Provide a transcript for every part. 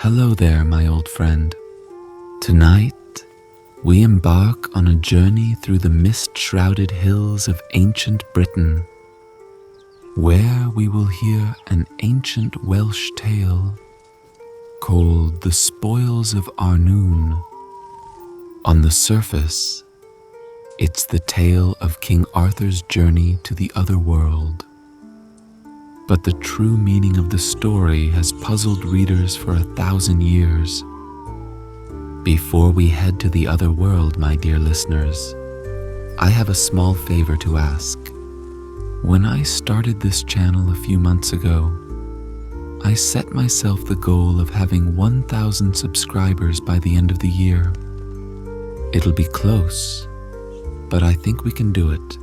Hello there, my old friend. Tonight, we embark on a journey through the mist-shrouded hills of ancient Britain, where we will hear an ancient Welsh tale called the Spoils of Annwfn. On the surface, it's the tale of King Arthur's journey to the Otherworld. But the true meaning of the story has puzzled readers for 1,000 years. Before we head to the Otherworld, my dear listeners, I have a small favor to ask. When I started this channel a few months ago, I set myself the goal of having 1,000 subscribers by the end of the year. It'll be close, but I think we can do it.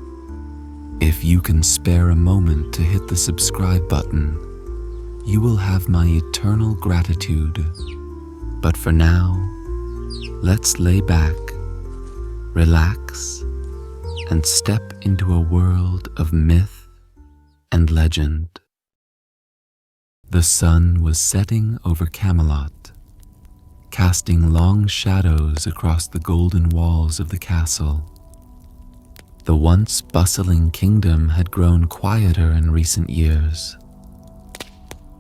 If you can spare a moment to hit the subscribe button, you will have my eternal gratitude. But for now, let's lay back, relax, and step into a world of myth and legend. The sun was setting over Camelot, casting long shadows across the golden walls of the castle. The once bustling kingdom had grown quieter in recent years.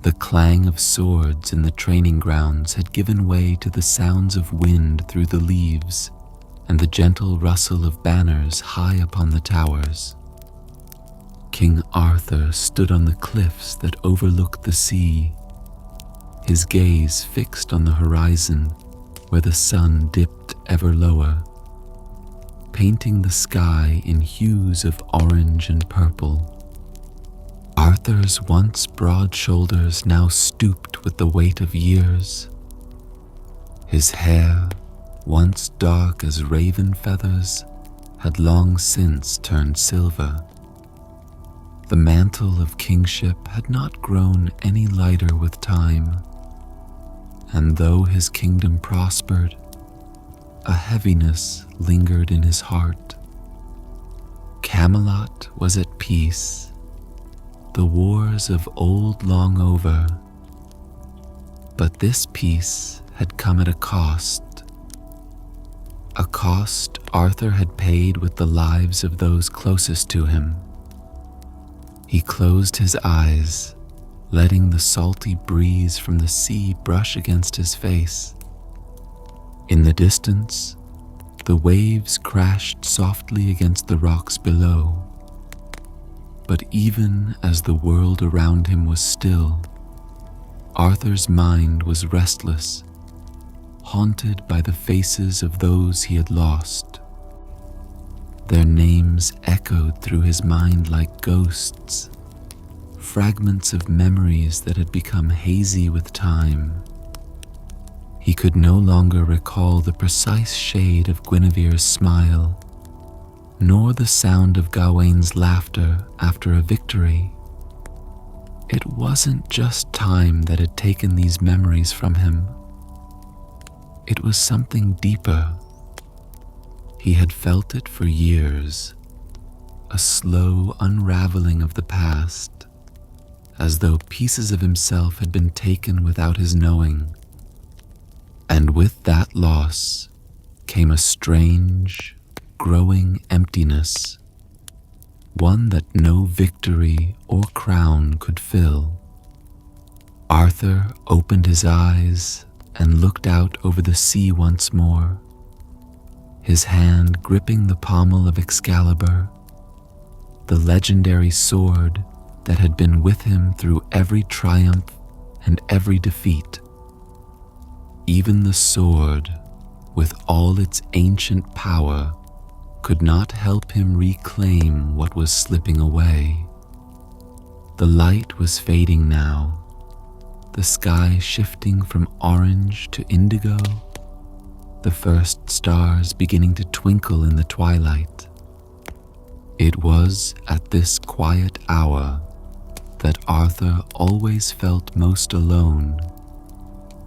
The clang of swords in the training grounds had given way to the sounds of wind through the leaves and the gentle rustle of banners high upon the towers. King Arthur stood on the cliffs that overlooked the sea, his gaze fixed on the horizon where the sun dipped ever lower, painting the sky in hues of orange and purple. Arthur's once broad shoulders now stooped with the weight of years. His hair, once dark as raven feathers, had long since turned silver. The mantle of kingship had not grown any lighter with time, and though his kingdom prospered, a heaviness lingered in his heart. Camelot was at peace, the wars of old long over. But this peace had come at a cost Arthur had paid with the lives of those closest to him. He closed his eyes, letting the salty breeze from the sea brush against his face. In the distance, the waves crashed softly against the rocks below. But even as the world around him was still, Arthur's mind was restless, haunted by the faces of those he had lost. Their names echoed through his mind like ghosts, fragments of memories that had become hazy with time. He could no longer recall the precise shade of Guinevere's smile, nor the sound of Gawaine's laughter after a victory. It wasn't just time that had taken these memories from him. It was something deeper. He had felt it for years, a slow unraveling of the past, as though pieces of himself had been taken without his knowing. And with that loss came a strange, growing emptiness, one that no victory or crown could fill. Arthur opened his eyes and looked out over the sea once more, his hand gripping the pommel of Excalibur, the legendary sword that had been with him through every triumph and every defeat. Even the sword, with all its ancient power, could not help him reclaim what was slipping away. The light was fading now, the sky shifting from orange to indigo, the first stars beginning to twinkle in the twilight. It was at this quiet hour that Arthur always felt most alone,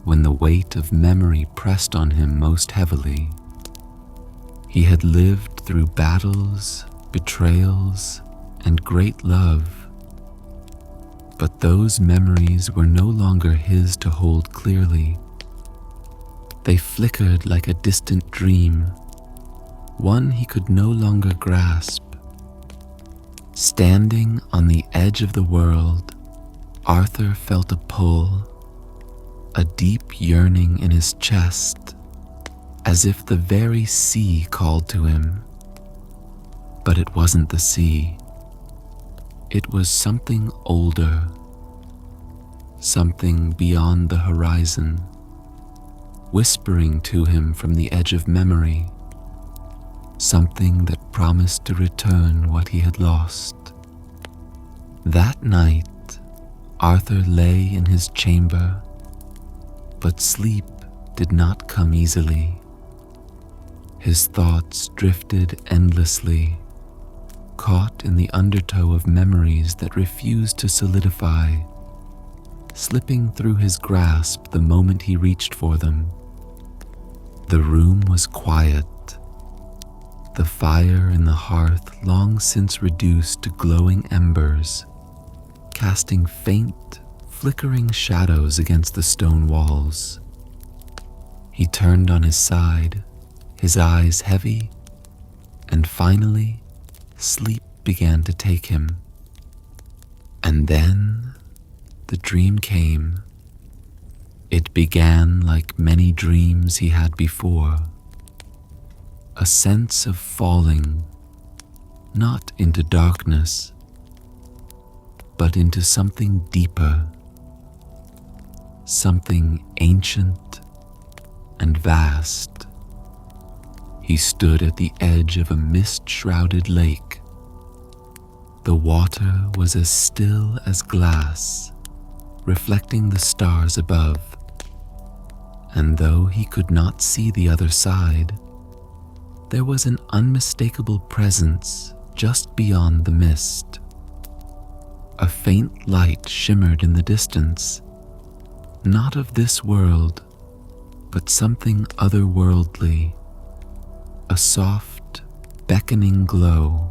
when the weight of memory pressed on him most heavily. He had lived through battles, betrayals, and great love, but those memories were no longer his to hold clearly. They flickered like a distant dream, one he could no longer grasp. Standing on the edge of the world, Arthur felt a pull, a deep yearning in his chest, as if the very sea called to him. But it wasn't the sea. It was something older, something beyond the horizon, whispering to him from the edge of memory, something that promised to return what he had lost. That night, Arthur lay in his chamber, but sleep did not come easily. His thoughts drifted endlessly, caught in the undertow of memories that refused to solidify, slipping through his grasp the moment he reached for them. The room was quiet, the fire in the hearth long since reduced to glowing embers, casting faint, flickering shadows against the stone walls. He turned on his side, his eyes heavy, and finally, sleep began to take him. And then, the dream came. It began like many dreams he had before. A sense of falling, not into darkness, but into something deeper, something ancient and vast. He stood at the edge of a mist-shrouded lake. The water was as still as glass, reflecting the stars above, and though he could not see the other side, there was an unmistakable presence just beyond the mist. A faint light shimmered in the distance, not of this world, but something otherworldly, a soft, beckoning glow.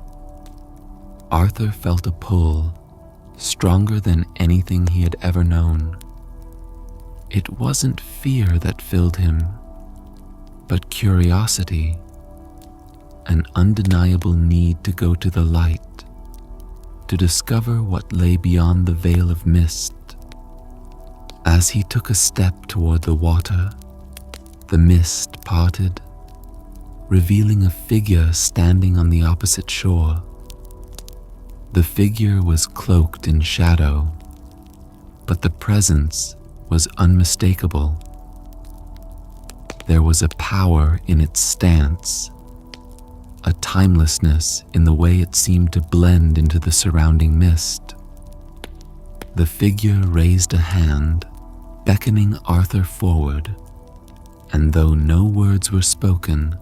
Arthur felt a pull, stronger than anything he had ever known. It wasn't fear that filled him, but curiosity, an undeniable need to go to the light, to discover what lay beyond the veil of mist. As he took a step toward the water, the mist parted, revealing a figure standing on the opposite shore. The figure was cloaked in shadow, but the presence was unmistakable. There was a power in its stance, a timelessness in the way it seemed to blend into the surrounding mist. The figure raised a hand, beckoning Arthur forward, and though no words were spoken,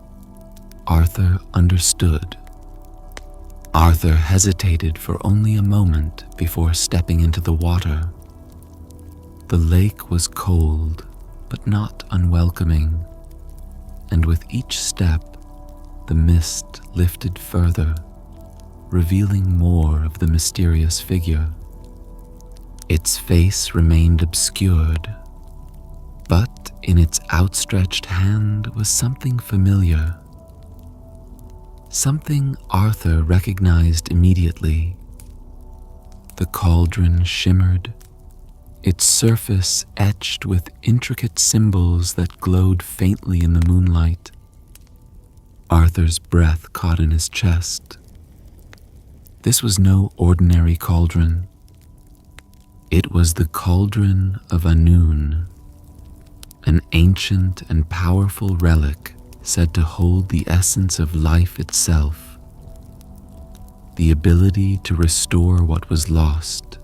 Arthur understood. Arthur hesitated for only a moment before stepping into the water. The lake was cold, but not unwelcoming, and with each step, the mist lifted further, revealing more of the mysterious figure. Its face remained obscured, but in its outstretched hand was something familiar. Something Arthur recognized immediately. The cauldron shimmered, its surface etched with intricate symbols that glowed faintly in the moonlight. Arthur's breath caught in his chest. This was no ordinary cauldron. It was the cauldron of Annwfn, an ancient and powerful relic said to hold the essence of life itself, the ability to restore what was lost,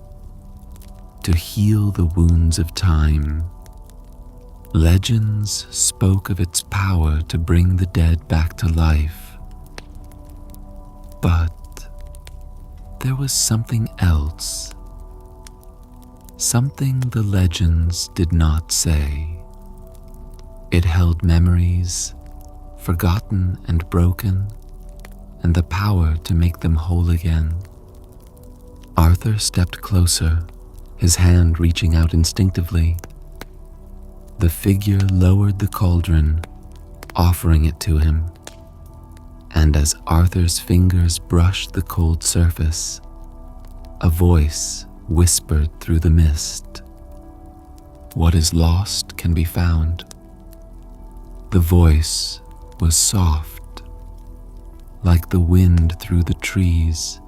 to heal the wounds of time. Legends spoke of its power to bring the dead back to life. But there was something else, something the legends did not say. It held memories, forgotten and broken, and the power to make them whole again. Arthur stepped closer, his hand reaching out instinctively. The figure lowered the cauldron, offering it to him, and as Arthur's fingers brushed the cold surface, a voice whispered through the mist, "What is lost can be found." The voice was soft, like the wind through the trees,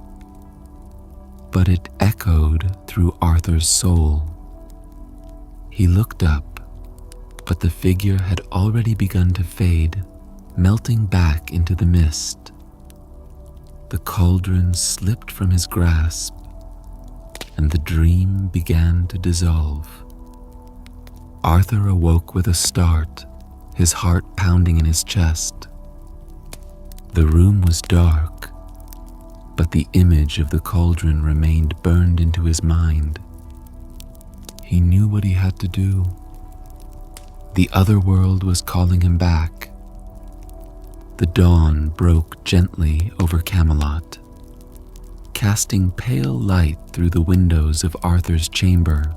but it echoed through Arthur's soul. He looked up, but the figure had already begun to fade, melting back into the mist. The cauldron slipped from his grasp, and the dream began to dissolve. Arthur awoke with a start, his heart pounding in his chest. The room was dark, but the image of the cauldron remained burned into his mind. He knew what he had to do. The otherworld was calling him back. The dawn broke gently over Camelot, casting pale light through the windows of Arthur's chamber.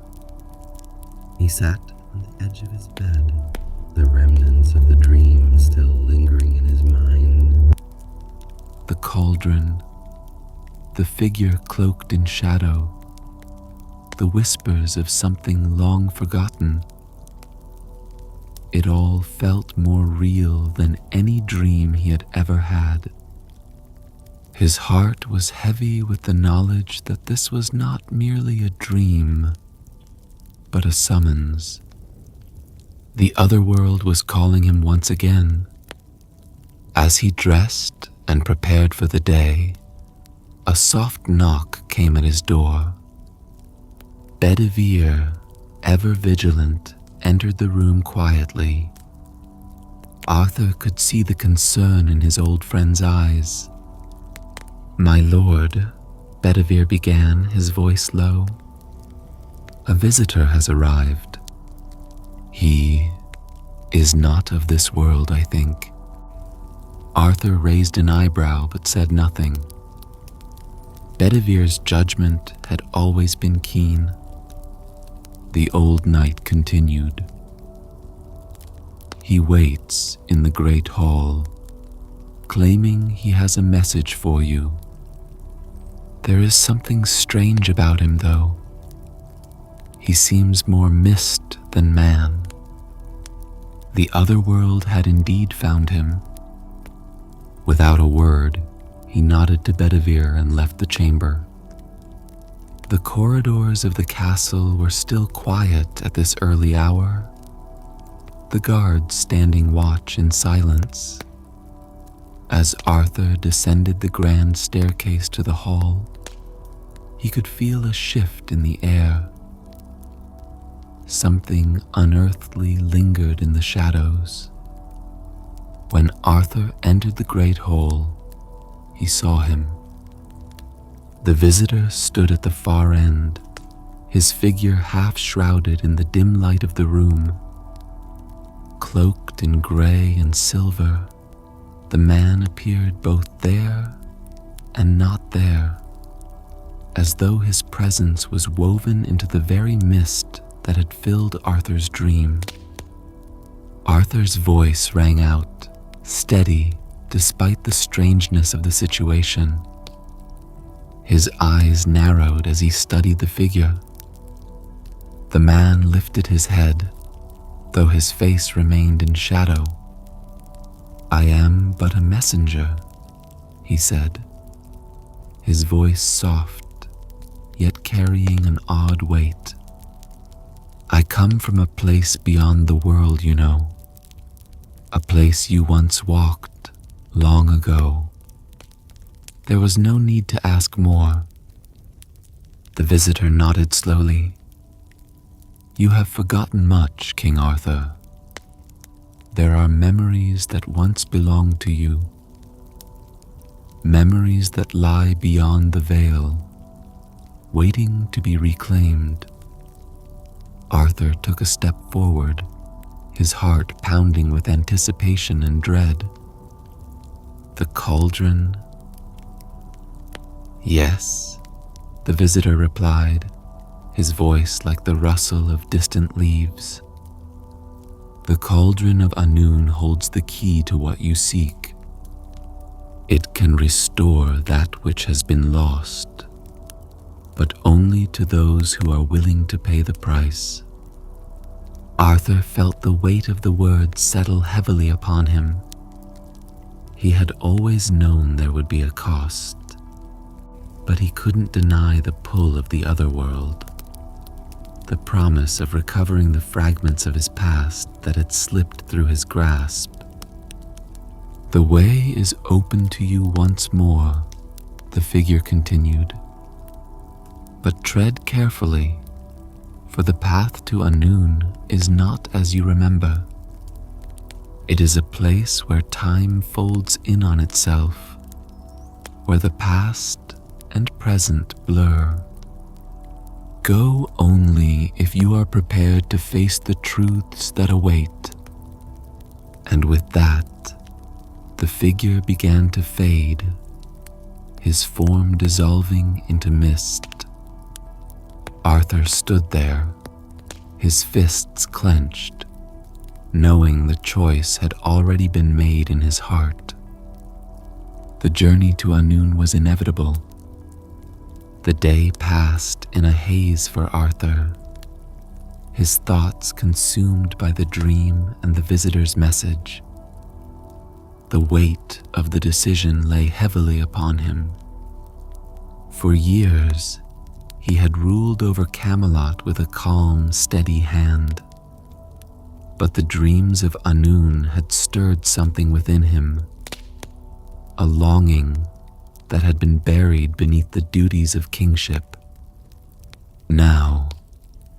He sat on the edge of his bed, the remnants of the dream still lingering in his mind. The cauldron, the figure cloaked in shadow, the whispers of something long forgotten. It all felt more real than any dream he had ever had. His heart was heavy with the knowledge that this was not merely a dream, but a summons. The otherworld was calling him once again. As he dressed and prepared for the day, a soft knock came at his door. Bedivere, ever vigilant, entered the room quietly. Arthur could see the concern in his old friend's eyes. "My lord," Bedivere began, his voice low, "a visitor has arrived. He is not of this world, I think." Arthur raised an eyebrow but said nothing. Bedivere's judgment had always been keen. The old knight continued. "He waits in the great hall, claiming he has a message for you. There is something strange about him, though. He seems more mist than man. The otherworld had indeed found him." Without a word, he nodded to Bedivere and left the chamber. The corridors of the castle were still quiet at this early hour, the guards standing watch in silence. As Arthur descended the grand staircase to the hall, he could feel a shift in the air. Something unearthly lingered in the shadows. When Arthur entered the great hall, he saw him. The visitor stood at the far end, his figure half shrouded in the dim light of the room. Cloaked in gray and silver, the man appeared both there and not there, as though his presence was woven into the very mist that had filled Arthur's dream. Arthur's voice rang out, steady despite the strangeness of the situation. His eyes narrowed as he studied the figure. The man lifted his head, though his face remained in shadow. "I am but a messenger," he said, his voice soft, yet carrying an odd weight. "I come from a place beyond the world, you know, a place you once walked long ago." There was no need to ask more. The visitor nodded slowly. "You have forgotten much, King Arthur. There are memories that once belonged to you, memories that lie beyond the veil, waiting to be reclaimed." Arthur took a step forward, his heart pounding with anticipation and dread. "The cauldron?" "Yes," the visitor replied, his voice like the rustle of distant leaves. The cauldron of Annwn holds the key to what you seek. It can restore that which has been lost, but only to those who are willing to pay the price. Arthur felt the weight of the words settle heavily upon him. He had always known there would be a cost, but he couldn't deny the pull of the otherworld, the promise of recovering the fragments of his past that had slipped through his grasp. The way is open to you once more, the figure continued. But tread carefully, for the path to Annwn is not as you remember. It is a place where time folds in on itself, where the past and present blur. Go only if you are prepared to face the truths that await. And with that, the figure began to fade, his form dissolving into mist. Arthur stood there, his fists clenched, knowing the choice had already been made in his heart. The journey to Annwn was inevitable. The day passed in a haze for Arthur, his thoughts consumed by the dream and the visitor's message. The weight of the decision lay heavily upon him. For years, he had ruled over Camelot with a calm, steady hand. But the dreams of Annwn had stirred something within him, a longing that had been buried beneath the duties of kingship. Now,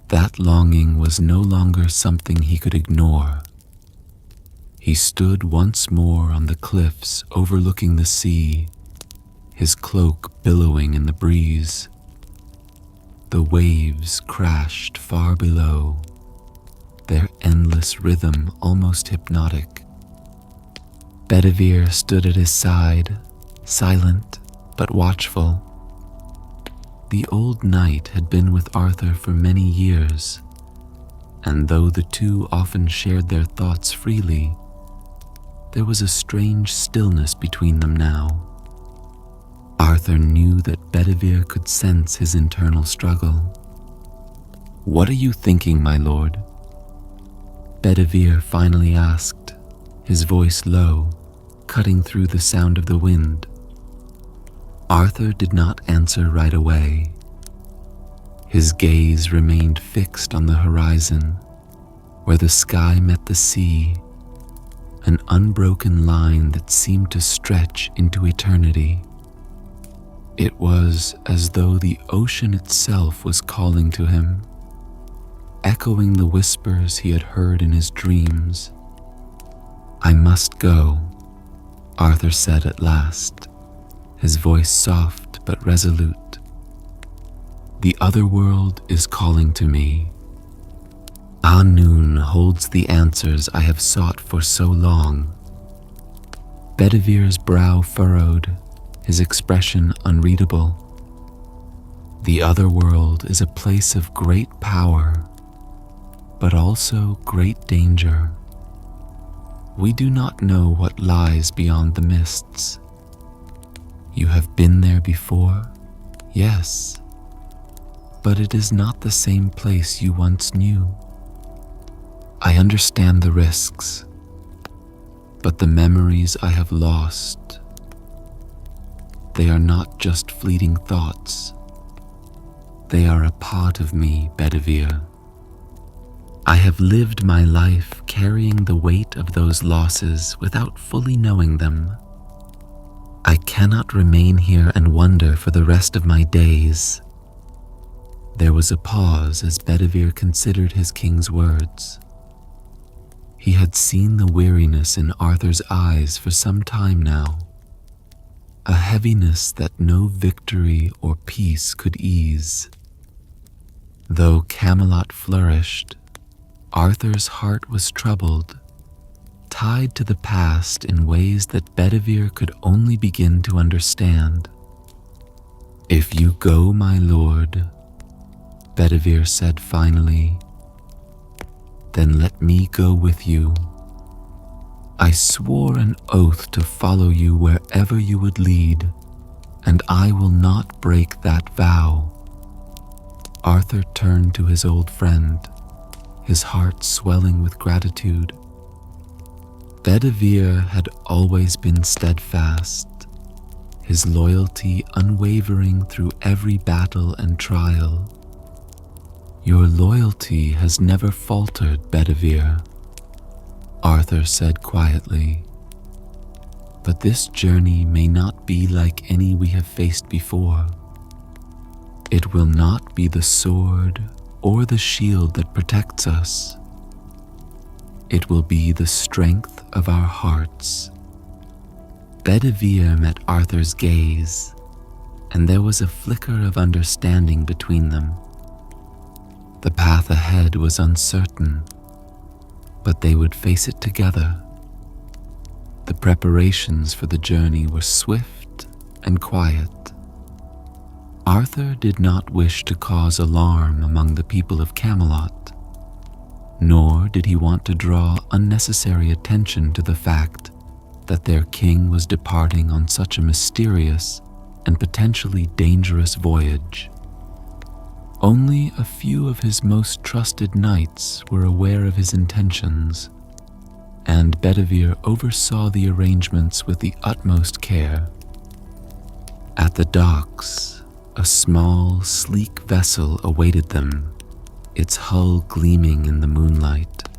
that longing was no longer something he could ignore. He stood once more on the cliffs overlooking the sea, his cloak billowing in the breeze. The waves crashed far below, their endless rhythm almost hypnotic. Bedivere stood at his side, silent but watchful. The old knight had been with Arthur for many years, and though the two often shared their thoughts freely, there was a strange stillness between them now. Arthur knew that Bedivere could sense his internal struggle. "What are you thinking, my lord?" Bedivere finally asked, his voice low, cutting through the sound of the wind. Arthur did not answer right away. His gaze remained fixed on the horizon, where the sky met the sea, an unbroken line that seemed to stretch into eternity. It was as though the ocean itself was calling to him, echoing the whispers he had heard in his dreams. "I must go," Arthur said at last, his voice soft but resolute. "The otherworld is calling to me. Annwn holds the answers I have sought for so long." Bedivere's brow furrowed, his expression unreadable. The otherworld is a place of great power, but also great danger. We do not know what lies beyond the mists. You have been there before, yes, but it is not the same place you once knew. I understand the risks, but the memories I have lost, they are not just fleeting thoughts. They are a part of me, Bedivere. I have lived my life carrying the weight of those losses without fully knowing them. I cannot remain here and wonder for the rest of my days. There was a pause as Bedivere considered his king's words. He had seen the weariness in Arthur's eyes for some time now, a heaviness that no victory or peace could ease. Though Camelot flourished, Arthur's heart was troubled, tied to the past in ways that Bedivere could only begin to understand. "If you go, my lord," Bedivere said finally, Then let me go with you. I swore an oath to follow you wherever you would lead, and I will not break that vow." Arthur turned to his old friend, his heart swelling with gratitude. Bedivere had always been steadfast, his loyalty unwavering through every battle and trial. "Your loyalty has never faltered, Bedivere," Arthur said quietly. "But this journey may not be like any we have faced before. It will not be the sword or the shield that protects us. It will be the strength of our hearts." Bedivere met Arthur's gaze, and there was a flicker of understanding between them. The path ahead was uncertain, but they would face it together. The preparations for the journey were swift and quiet. Arthur did not wish to cause alarm among the people of Camelot, nor did he want to draw unnecessary attention to the fact that their king was departing on such a mysterious and potentially dangerous voyage. Only a few of his most trusted knights were aware of his intentions, and Bedivere oversaw the arrangements with the utmost care. At the docks, a small, sleek vessel awaited them, its hull gleaming in the moonlight.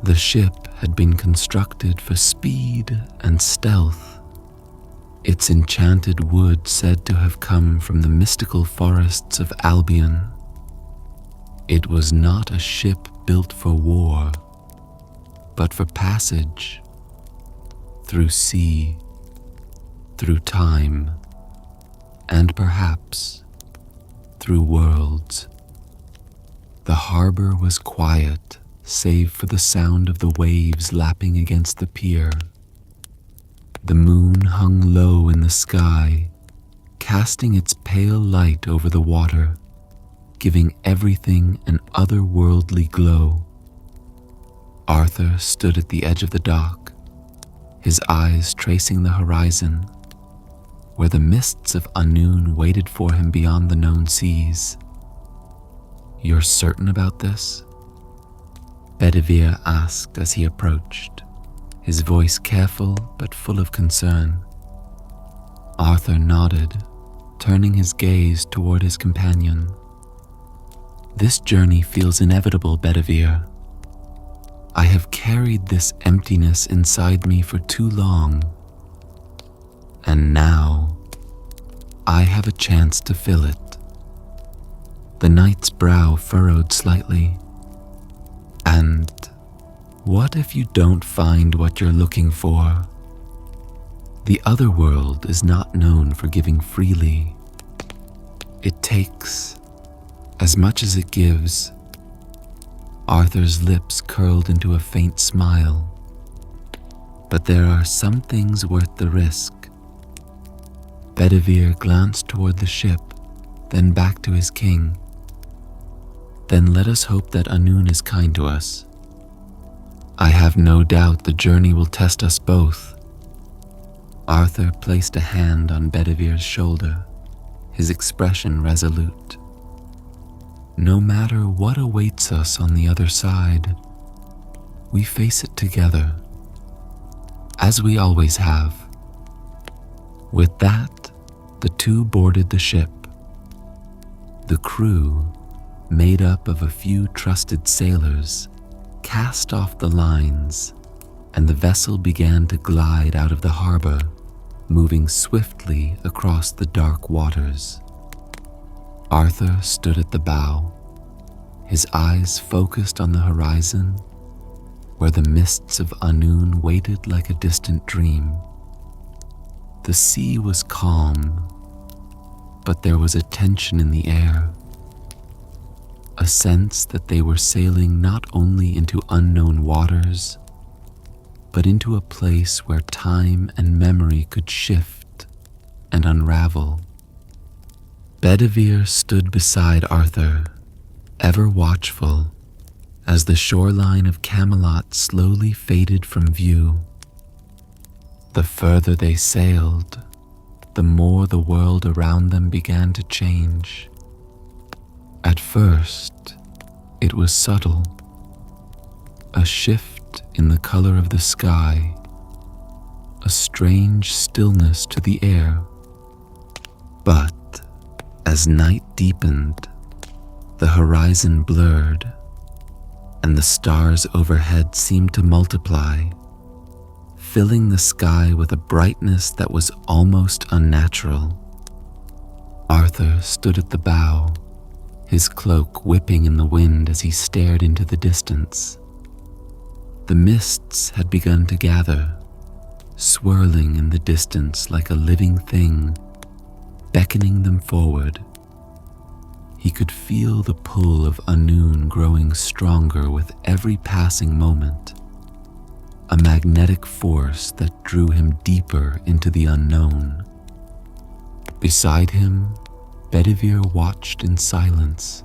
The ship had been constructed for speed and stealth, its enchanted wood said to have come from the mystical forests of Albion. It was not a ship built for war, but for passage, through sea, through time, and perhaps through worlds. The harbor was quiet, save for the sound of the waves lapping against the pier. The moon hung low in the sky, casting its pale light over the water, giving everything an otherworldly glow. Arthur stood at the edge of the dock, his eyes tracing the horizon, where the mists of Annwfn waited for him beyond the known seas. "You're certain about this?" Bedivere asked as he approached, his voice careful but full of concern. Arthur nodded, turning his gaze toward his companion. "This journey feels inevitable, Bedivere. I have carried this emptiness inside me for too long, and now I have a chance to fill it." The knight's brow furrowed slightly. "And what if you don't find what you're looking for? The Otherworld is not known for giving freely. It takes as much as it gives." Arthur's lips curled into a faint smile. "But there are some things worth the risk." Bedivere glanced toward the ship, then back to his king. "Then let us hope that Annwfn is kind to us. I have no doubt the journey will test us both." Arthur placed a hand on Bedivere's shoulder, his expression resolute. "No matter what awaits us on the other side, we face it together, as we always have." With that, the two boarded the ship. The crew, made up of a few trusted sailors, cast off the lines, and the vessel began to glide out of the harbor, moving swiftly across the dark waters. Arthur stood at the bow, his eyes focused on the horizon, where the mists of Annwfn waited like a distant dream. The sea was calm, but there was a tension in the air, a sense that they were sailing not only into unknown waters, but into a place where time and memory could shift and unravel. Bedivere stood beside Arthur, ever watchful, as the shoreline of Camelot slowly faded from view. The further they sailed, the more the world around them began to change. At first, it was subtle, a shift in the color of the sky, a strange stillness to the air. But as night deepened, the horizon blurred, and the stars overhead seemed to multiply, filling the sky with a brightness that was almost unnatural. Arthur stood at the bow, his cloak whipping in the wind as he stared into the distance. The mists had begun to gather, swirling in the distance like a living thing, beckoning them forward. He could feel the pull of Annwfn growing stronger with every passing moment, a magnetic force that drew him deeper into the unknown. Beside him, Bedivere watched in silence,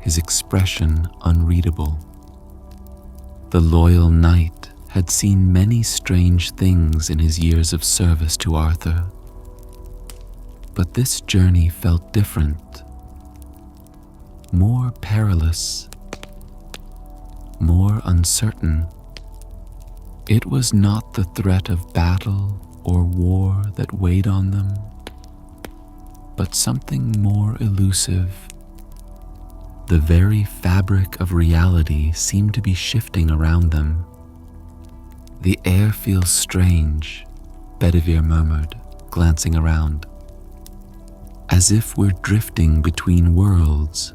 his expression unreadable. The loyal knight had seen many strange things in his years of service to Arthur, but this journey felt different, more perilous, more uncertain. It was not the threat of battle or war that weighed on them, but something more elusive. The very fabric of reality seemed to be shifting around them. "The air feels strange," Bedivere murmured, glancing around. "As if we're drifting between worlds.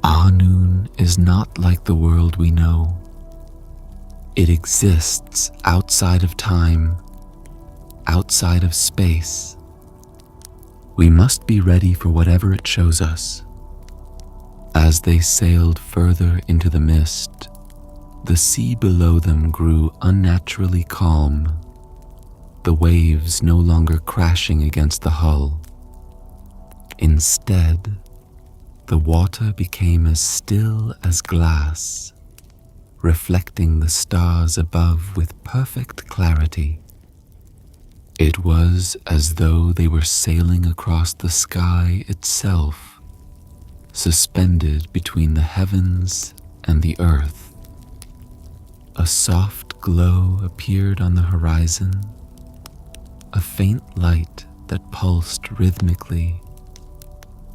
Annwfn is not like the world we know. It exists outside of time, outside of space. We must be ready for whatever it shows us." As they sailed further into the mist, the sea below them grew unnaturally calm, the waves no longer crashing against the hull. Instead, the water became as still as glass, reflecting the stars above with perfect clarity. It was as though they were sailing across the sky itself, suspended between the heavens and the earth. A soft glow appeared on the horizon, a faint light that pulsed rhythmically,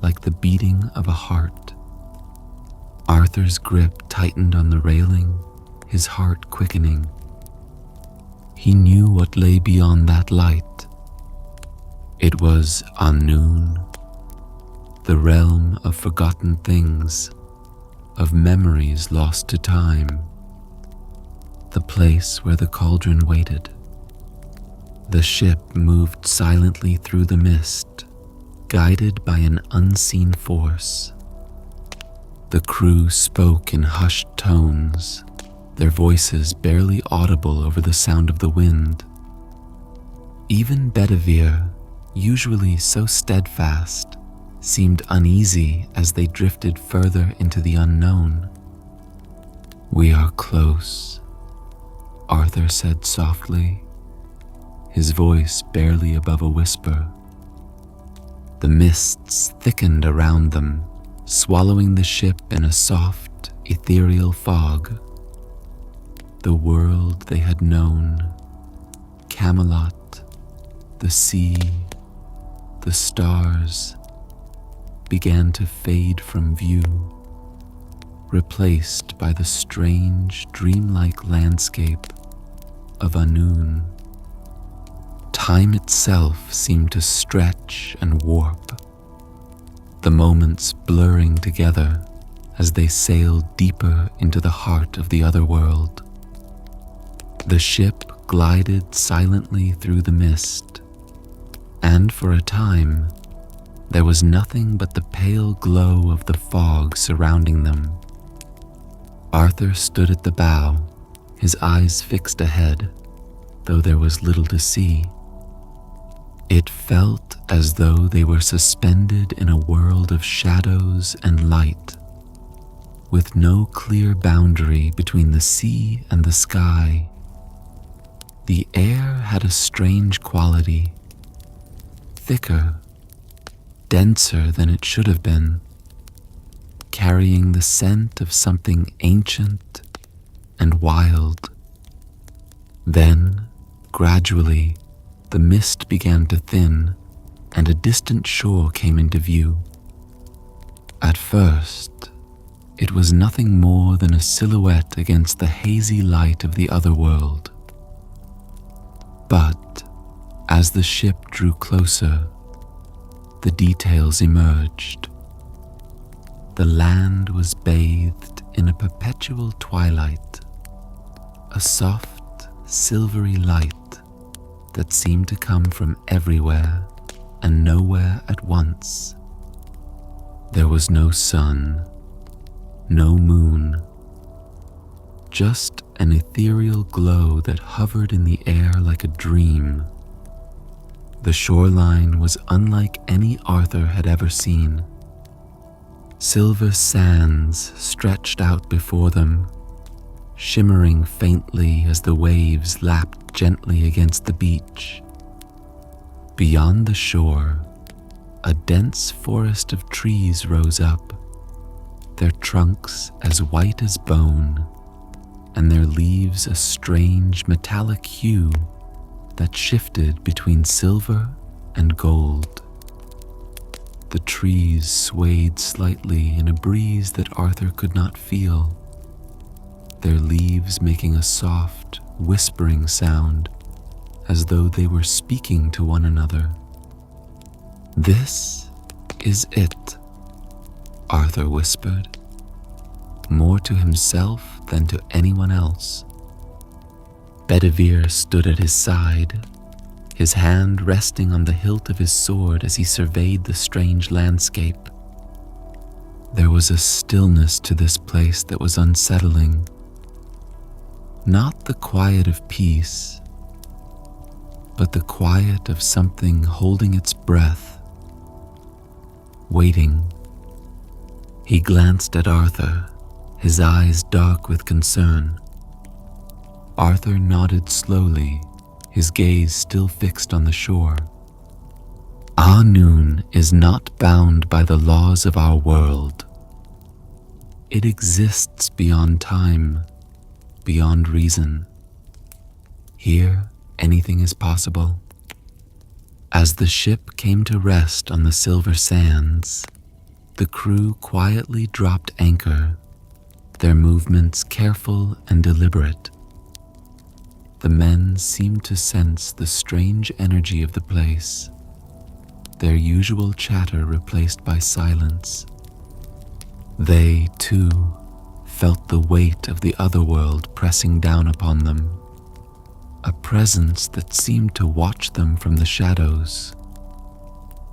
like the beating of a heart. Arthur's grip tightened on the railing, his heart quickening. He knew what lay beyond that light. It was Annwfn, the realm of forgotten things, of memories lost to time, the place where the cauldron waited. The ship moved silently through the mist, guided by an unseen force. The crew spoke in hushed tones, their voices barely audible over the sound of the wind. Even Bedivere, usually so steadfast, seemed uneasy as they drifted further into the unknown. "We are close," Arthur said softly, his voice barely above a whisper. The mists thickened around them, swallowing the ship in a soft, ethereal fog. The world they had known, Camelot, the sea, the stars, began to fade from view, replaced by the strange, dreamlike landscape of Annwfn. Time itself seemed to stretch and warp, the moments blurring together as they sailed deeper into the heart of the otherworld. The ship glided silently through the mist, and for a time, there was nothing but the pale glow of the fog surrounding them. Arthur stood at the bow, his eyes fixed ahead, though there was little to see. It felt as though they were suspended in a world of shadows and light, with no clear boundary between the sea and the sky. The air had a strange quality, thicker, denser than it should have been, carrying the scent of something ancient and wild. Then, gradually, the mist began to thin, and a distant shore came into view. At first, it was nothing more than a silhouette against the hazy light of the otherworld. But, as the ship drew closer, the details emerged. The land was bathed in a perpetual twilight, a soft, silvery light that seemed to come from everywhere and nowhere at once. There was no sun, no moon, just an ethereal glow that hovered in the air like a dream. The shoreline was unlike any Arthur had ever seen. Silver sands stretched out before them, shimmering faintly as the waves lapped gently against the beach. Beyond the shore, a dense forest of trees rose up, their trunks as white as bone, and their leaves a strange metallic hue that shifted between silver and gold. The trees swayed slightly in a breeze that Arthur could not feel, their leaves making a soft, whispering sound as though they were speaking to one another. "This is it," Arthur whispered, more to himself than to anyone else. Bedivere stood at his side, his hand resting on the hilt of his sword as he surveyed the strange landscape. There was a stillness to this place that was unsettling. Not the quiet of peace, but the quiet of something holding its breath, waiting. He glanced at Arthur, his eyes dark with concern. Arthur nodded slowly, his gaze still fixed on the shore. Annwfn is not bound by the laws of our world. It exists beyond time, beyond reason. Here, anything is possible. As the ship came to rest on the silver sands, the crew quietly dropped anchor, their movements careful and deliberate. The men seemed to sense the strange energy of the place, their usual chatter replaced by silence. They, too, felt the weight of the otherworld pressing down upon them, a presence that seemed to watch them from the shadows.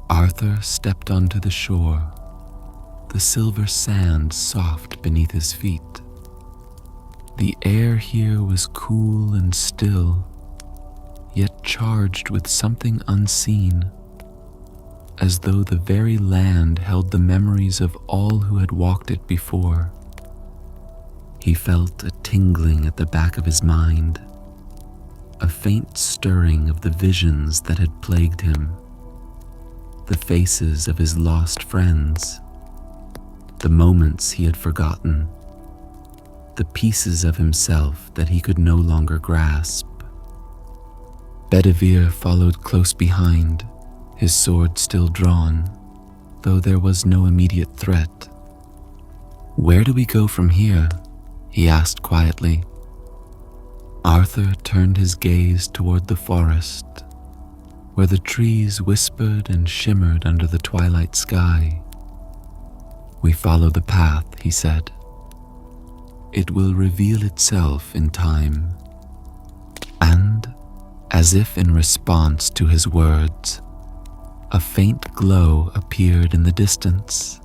Arthur stepped onto the shore, the silver sand soft beneath his feet. The air here was cool and still, yet charged with something unseen, as though the very land held the memories of all who had walked it before. He felt a tingling at the back of his mind, a faint stirring of the visions that had plagued him, the faces of his lost friends, the moments he had forgotten, the pieces of himself that he could no longer grasp. Bedivere followed close behind, his sword still drawn, though there was no immediate threat. "Where do we go from here?" he asked quietly. Arthur turned his gaze toward the forest, where the trees whispered and shimmered under the twilight sky. "We follow the path," he said. "It will reveal itself in time." And, as if in response to his words, a faint glow appeared in the distance,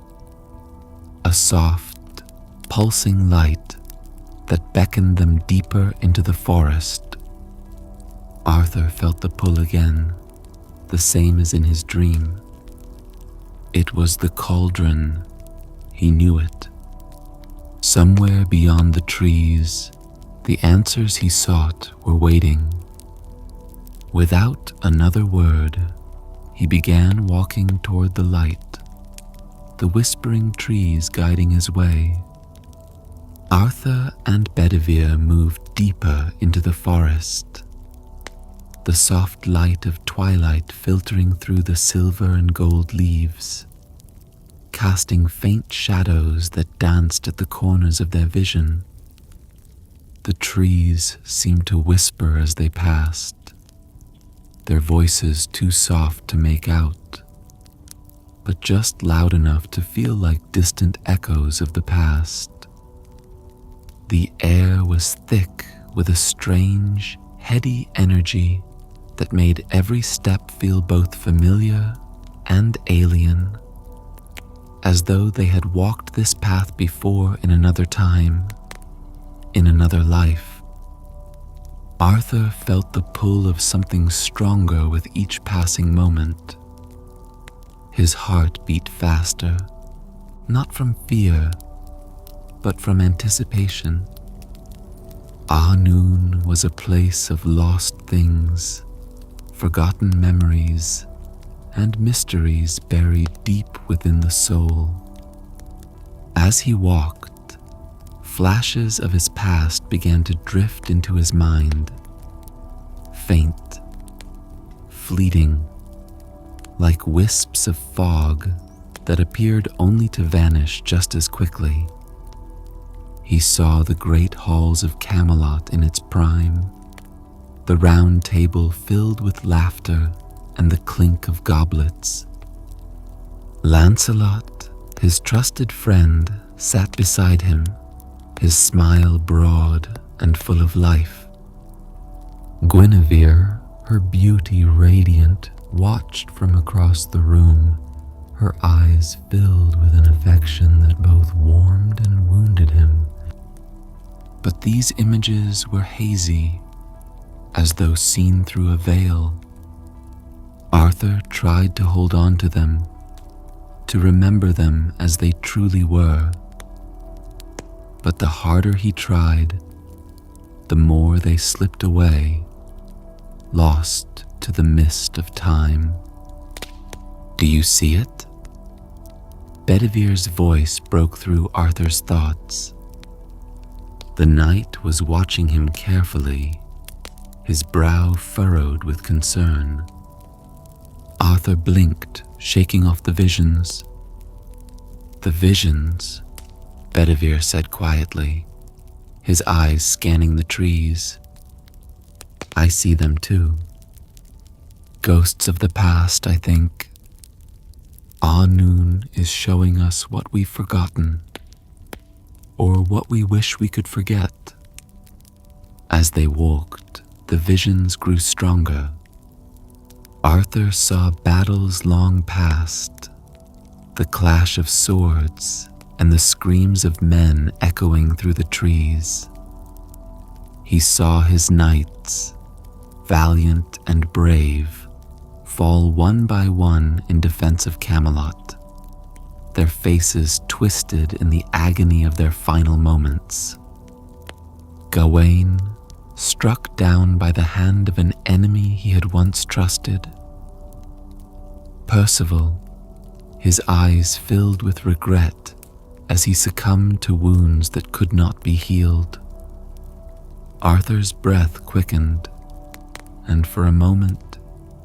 a soft, pulsing light that beckoned them deeper into the forest. Arthur felt the pull again, the same as in his dream. It was the cauldron. He knew it. Somewhere beyond the trees, the answers he sought were waiting. Without another word, he began walking toward the light, the whispering trees guiding his way. Arthur and Bedivere moved deeper into the forest, the soft light of twilight filtering through the silver and gold leaves, casting faint shadows that danced at the corners of their vision. The trees seemed to whisper as they passed, their voices too soft to make out, but just loud enough to feel like distant echoes of the past. The air was thick with a strange, heady energy that made every step feel both familiar and alien, as though they had walked this path before in another time, in another life. Arthur felt the pull of something stronger with each passing moment. His heart beat faster, not from fear, but from anticipation. Annwfn was a place of lost things, forgotten memories, and mysteries buried deep within the soul. As he walked, flashes of his past began to drift into his mind, faint, fleeting, like wisps of fog that appeared only to vanish just as quickly. He saw the great halls of Camelot in its prime, the round table filled with laughter and the clink of goblets. Lancelot, his trusted friend, sat beside him, his smile broad and full of life. Guinevere, her beauty radiant, watched from across the room, her eyes filled with an affection that both warmed and wounded him. But these images were hazy, as though seen through a veil. Arthur tried to hold on to them, to remember them as they truly were. But the harder he tried, the more they slipped away, lost to the mist of time. "Do you see it?" Bedivere's voice broke through Arthur's thoughts. The knight was watching him carefully, his brow furrowed with concern. Arthur blinked, shaking off the visions. "The visions," Bedivere said quietly, his eyes scanning the trees. "I see them too. Ghosts of the past, I think. Annwfn is showing us what we've forgotten, or what we wish we could forget." As they walked, the visions grew stronger. Arthur saw battles long past, the clash of swords and the screams of men echoing through the trees. He saw his knights, valiant and brave, fall one by one in defense of Camelot, their faces twisted in the agony of their final moments. Gawain, struck down by the hand of an enemy he had once trusted. Percival, his eyes filled with regret as he succumbed to wounds that could not be healed. Arthur's breath quickened, and for a moment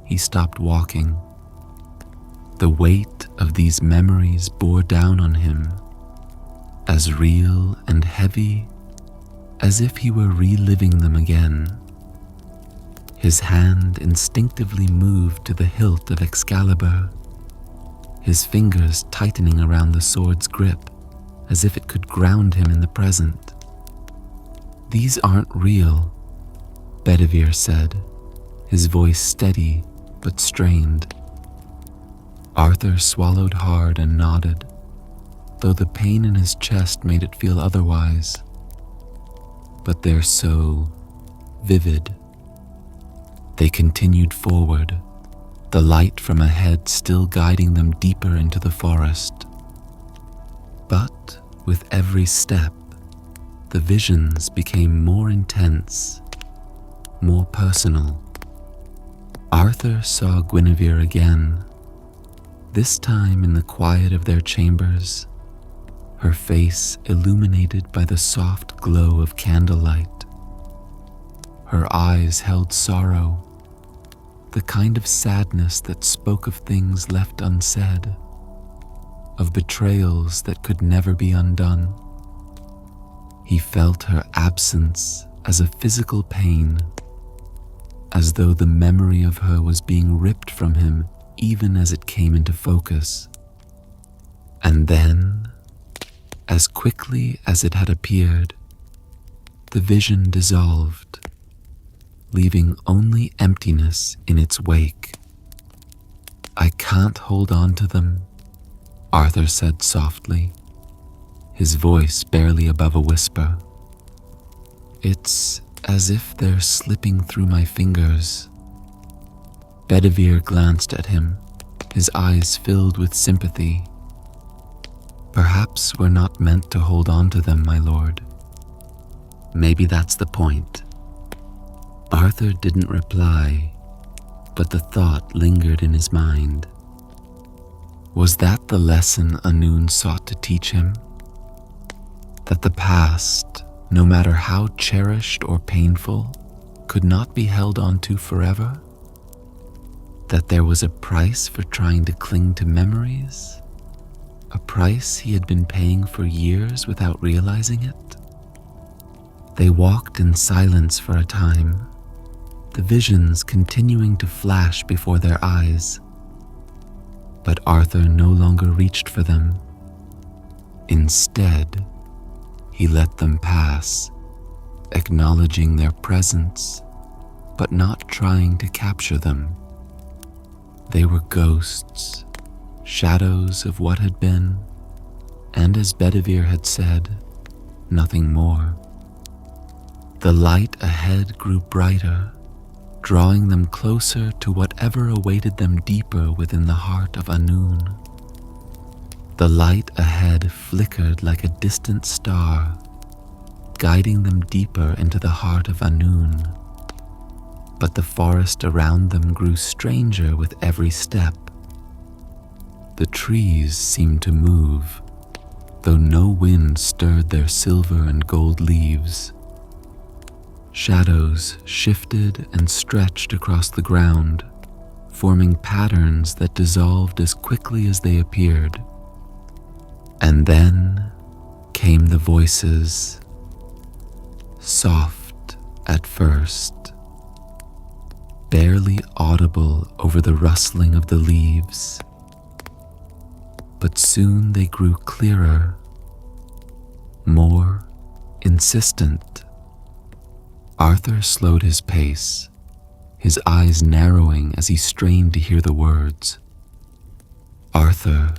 he stopped walking. The weight of these memories bore down on him, as real and heavy as if he were reliving them again. His hand instinctively moved to the hilt of Excalibur, his fingers tightening around the sword's grip as if it could ground him in the present. "These aren't real," Bedivere said, his voice steady but strained. Arthur swallowed hard and nodded, though the pain in his chest made it feel otherwise. "But they're so vivid." They continued forward, the light from ahead still guiding them deeper into the forest. But with every step, the visions became more intense, more personal. Arthur saw Guinevere again, this time in the quiet of their chambers, her face illuminated by the soft glow of candlelight. Her eyes held sorrow, the kind of sadness that spoke of things left unsaid, of betrayals that could never be undone. He felt her absence as a physical pain, as though the memory of her was being ripped from him even as it came into focus. And then, as quickly as it had appeared, the vision dissolved, leaving only emptiness in its wake. "I can't hold on to them," Arthur said softly, his voice barely above a whisper. "It's as if they're slipping through my fingers." Bedivere glanced at him, his eyes filled with sympathy. "Perhaps we're not meant to hold on to them, my lord. Maybe that's the point." Arthur didn't reply, but the thought lingered in his mind. Was that the lesson Annwfn sought to teach him? That the past, no matter how cherished or painful, could not be held on to forever? That there was a price for trying to cling to memories? A price he had been paying for years without realizing it? They walked in silence for a time, the visions continuing to flash before their eyes. But Arthur no longer reached for them. Instead, he let them pass, acknowledging their presence, but not trying to capture them. They were ghosts, shadows of what had been, and as Bedivere had said, nothing more. The light ahead grew brighter, drawing them closer to whatever awaited them deeper within the heart of Annwfn. The light ahead flickered like a distant star, guiding them deeper into the heart of Annwfn. But the forest around them grew stranger with every step. The trees seemed to move, though no wind stirred their silver and gold leaves. Shadows shifted and stretched across the ground, forming patterns that dissolved as quickly as they appeared. And then came the voices, soft at first, barely audible over the rustling of the leaves. But soon they grew clearer, more insistent. Arthur slowed his pace, his eyes narrowing as he strained to hear the words. Arthur.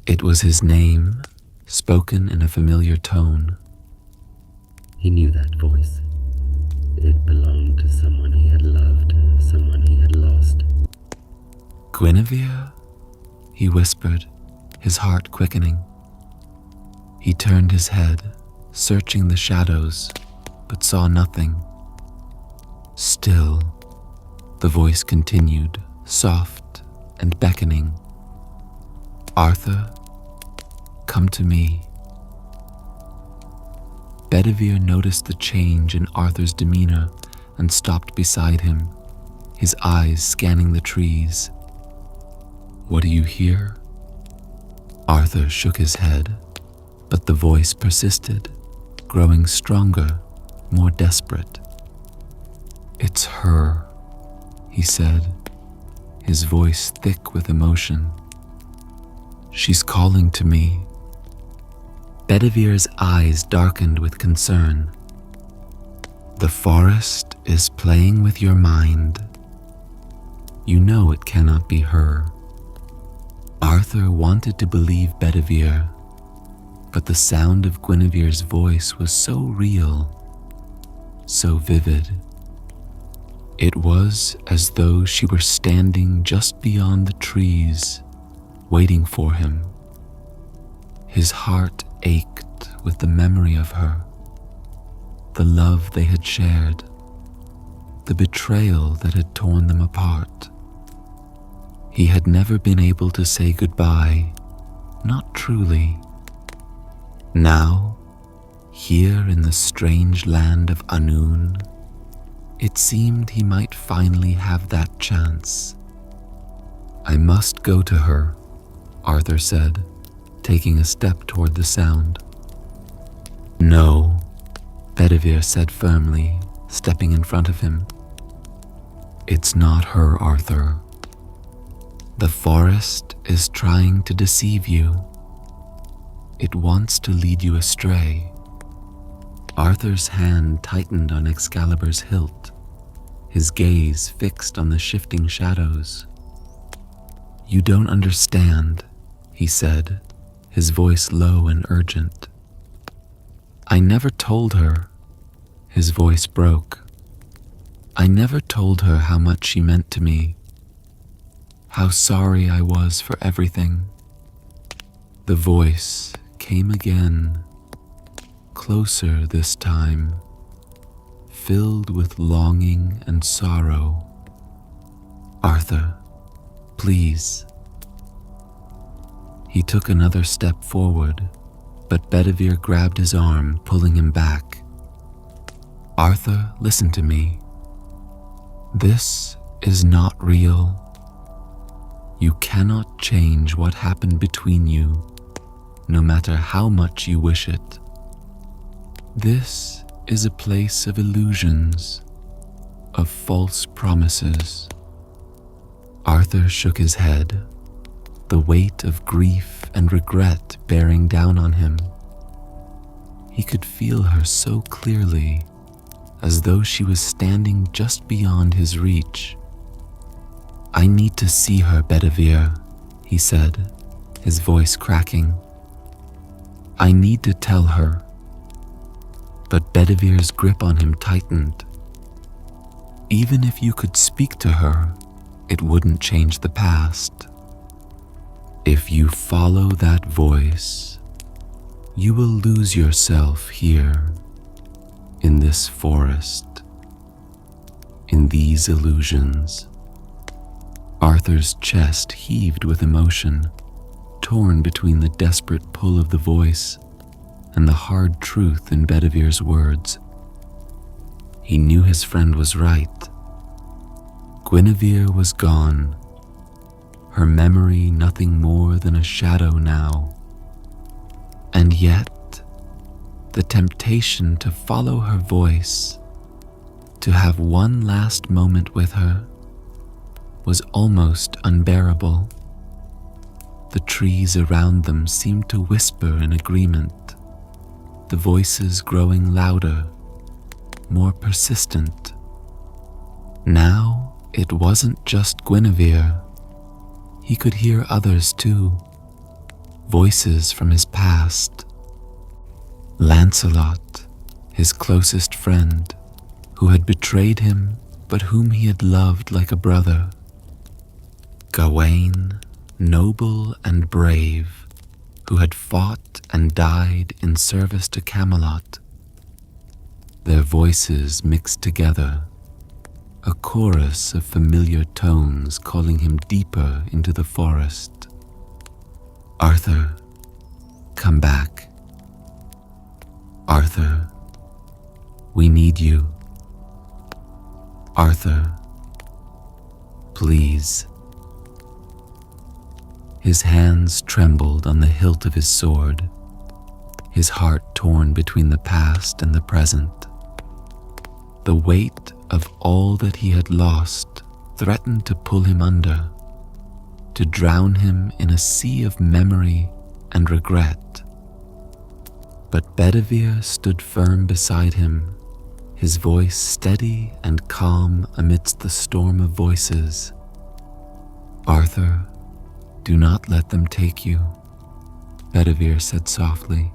It was his name, spoken in a familiar tone. He knew that voice. It belonged to someone he had loved, someone he had lost. "Guinevere?" he whispered, his heart quickening. He turned his head, searching the shadows, but saw nothing. Still, the voice continued, soft and beckoning. "Arthur, come to me." Bedivere noticed the change in Arthur's demeanor and stopped beside him, his eyes scanning the trees. "What do you hear?" Arthur shook his head, but the voice persisted, growing stronger, more desperate. "It's her," he said, his voice thick with emotion. "She's calling to me." Bedivere's eyes darkened with concern. "The forest is playing with your mind. You know it cannot be her." Arthur wanted to believe Bedivere, but the sound of Guinevere's voice was so real, so vivid. It was as though she were standing just beyond the trees, waiting for him. His heart ached with the memory of her, the love they had shared, the betrayal that had torn them apart. He had never been able to say goodbye, not truly. Now, here in the strange land of Annwn, it seemed he might finally have that chance. "I must go to her," Arthur said, taking a step toward the sound. "No," Bedivere said firmly, stepping in front of him. "It's not her, Arthur. The forest is trying to deceive you. It wants to lead you astray." Arthur's hand tightened on Excalibur's hilt, his gaze fixed on the shifting shadows. "You don't understand," he said, his voice low and urgent. "I never told her," his voice broke. "I never told her how much she meant to me, how sorry I was for everything." The voice came again, closer this time, filled with longing and sorrow. "Arthur, please." He took another step forward, but Bedivere grabbed his arm, pulling him back. "Arthur, listen to me. This is not real. You cannot change what happened between you, no matter how much you wish it. This is a place of illusions, of false promises." Arthur shook his head, the weight of grief and regret bearing down on him. He could feel her so clearly, as though she was standing just beyond his reach. "I need to see her, Bedivere," he said, his voice cracking. "I need to tell her." But Bedivere's grip on him tightened. "Even if you could speak to her, it wouldn't change the past. If you follow that voice, you will lose yourself here, in this forest, in these illusions." Arthur's chest heaved with emotion, torn between the desperate pull of the voice and the hard truth in Bedivere's words. He knew his friend was right. Guinevere was gone, her memory nothing more than a shadow now. And yet, the temptation to follow her voice, to have one last moment with her, was almost unbearable. The trees around them seemed to whisper in agreement, the voices growing louder, more persistent. Now it wasn't just Guinevere. He could hear others too, voices from his past. Lancelot, his closest friend, who had betrayed him but whom he had loved like a brother. Gawain, noble and brave, who had fought and died in service to Camelot. Their voices mixed together, a chorus of familiar tones calling him deeper into the forest. "Arthur, come back. Arthur, we need you. Arthur, please." His hands trembled on the hilt of his sword, his heart torn between the past and the present. The weight of all that he had lost threatened to pull him under, to drown him in a sea of memory and regret. But Bedivere stood firm beside him, his voice steady and calm amidst the storm of voices. "Arthur, do not let them take you," Bedivere said softly.